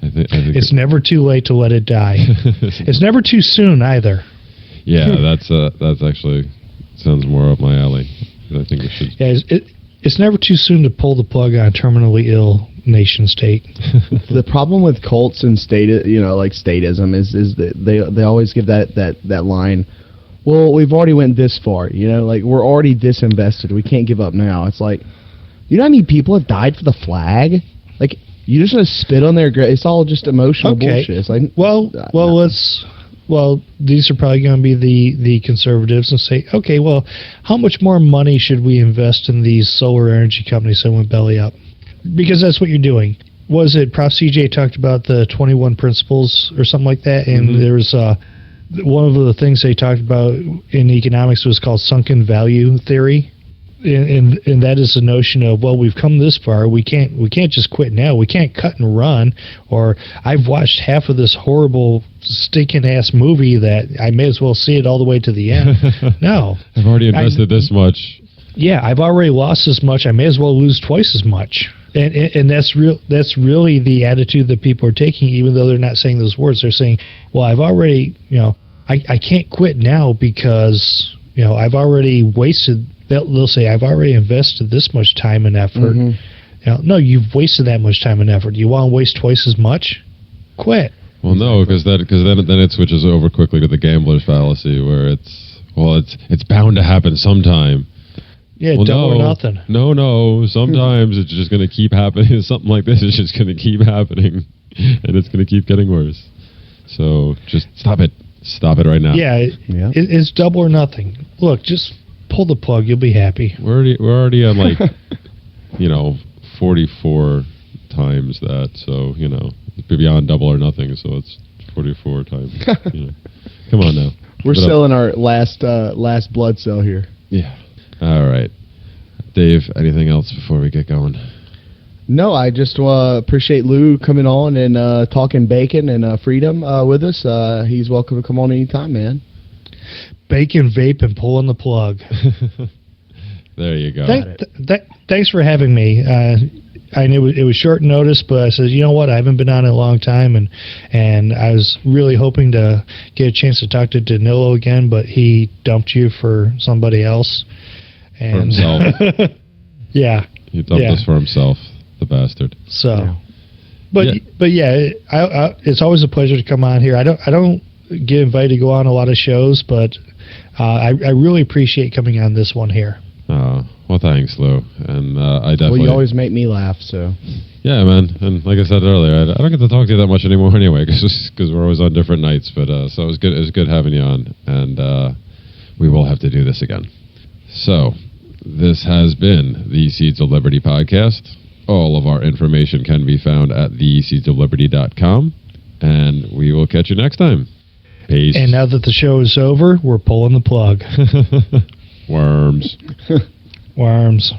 I think it's never too late to let it die. It's never too soon either. Yeah, that's actually sounds more up my alley. I think it should. Yeah, it's never too soon to pull the plug on a terminally ill nation state. The problem with cults and statism is that they always give that line. Well, we've already went this far. We're already disinvested. We can't give up now. It's like, you know how many people have died for the flag? You just want to spit on their grave. It's all just emotional bullshit. It's like, these are probably going to be the conservatives and say, okay, well, how much more money should we invest in these solar energy companies that went belly up? Because that's what you're doing. Was it Prof. CJ talked about the 21 principles or something like that? And there was one of the things they talked about in economics was called sunken value theory. And that is the notion of, well, we've come this far, we can't just quit now, we can't cut and run, or I've watched half of this horrible stinking ass movie that I may as well see it all the way to the end. No, I've already invested this much. Yeah, I've already lost this much, I may as well lose twice as much. And that's really the attitude that people are taking, even though they're not saying those words. They're saying, well, I've already, I can't quit now because I've already wasted. They'll say, I've already invested this much time and effort. No, you've wasted that much time and effort. You want to waste twice as much? Quit. Well, no, because then it switches over quickly to the gambler's fallacy, where it's bound to happen sometime. Yeah, well, double or nothing. No. Sometimes it's just going to keep happening. Something like this is just going to keep happening, and it's going to keep getting worse. So just stop it. Stop it right now. Yeah, it's double or nothing. Look, just pull the plug. You'll be happy. We're already on 44 times that. So it's beyond double or nothing. So it's 44 times. Come on now. We're still in our last blood cell here. Yeah. All right. Dave, anything else before we get going? No, I just appreciate Lou coming on and talking bacon and freedom with us. He's welcome to come on anytime, man. Bacon, vape, and pulling the plug. There you go. Thanks for having me. I knew it was short notice, but I said, you know what? I haven't been on in a long time, and I was really hoping to get a chance to talk to Danilo again, but he dumped you for somebody else. And for himself. Yeah. He dumped us for himself, the bastard. So, but it's always a pleasure to come on here. I don't get invited to go on a lot of shows, but I really appreciate coming on this one here. Well, thanks, Lou. And I definitely... Well, you always make me laugh, so... Yeah, man. And like I said earlier, I don't get to talk to you that much anymore anyway, because we're always on different nights. But so it was good. It was good having you on, and we will have to do this again. So, this has been the Seeds of Liberty podcast. All of our information can be found at theseedsofliberty.com, and we will catch you next time. Peace. And now that the show is over, we're pulling the plug. Worms. Worms.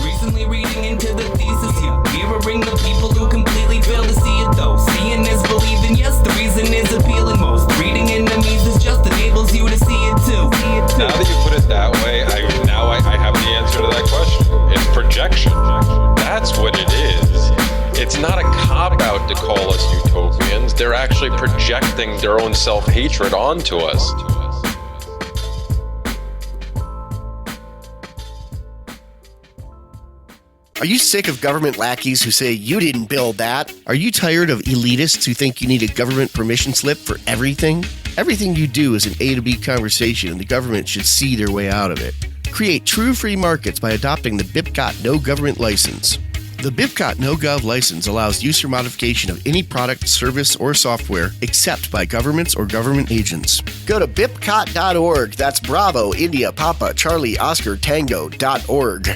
Recently reading into the thesis, mirroring the people who completely fail to see it though. Seeing is believing, yes, the reason is appealing most. Reading enemies is just enables you to see it too. Now that you put it that way, I have the answer to that question. It's projection. That's what it is. It's not a cop-out to call us utopians. They're actually projecting their own self-hatred onto us. Are you sick of government lackeys who say you didn't build that? Are you tired of elitists who think you need a government permission slip for everything? Everything you do is an A to B conversation, and the government should see their way out of it. Create true free markets by adopting the BIPCOT No Government License. The BIPCOT No Gov license allows use or modification of any product, service, or software except by governments or government agents. Go to bipcot.org. That's Bravo, India, Papa, Charlie, Oscar, Tango.org.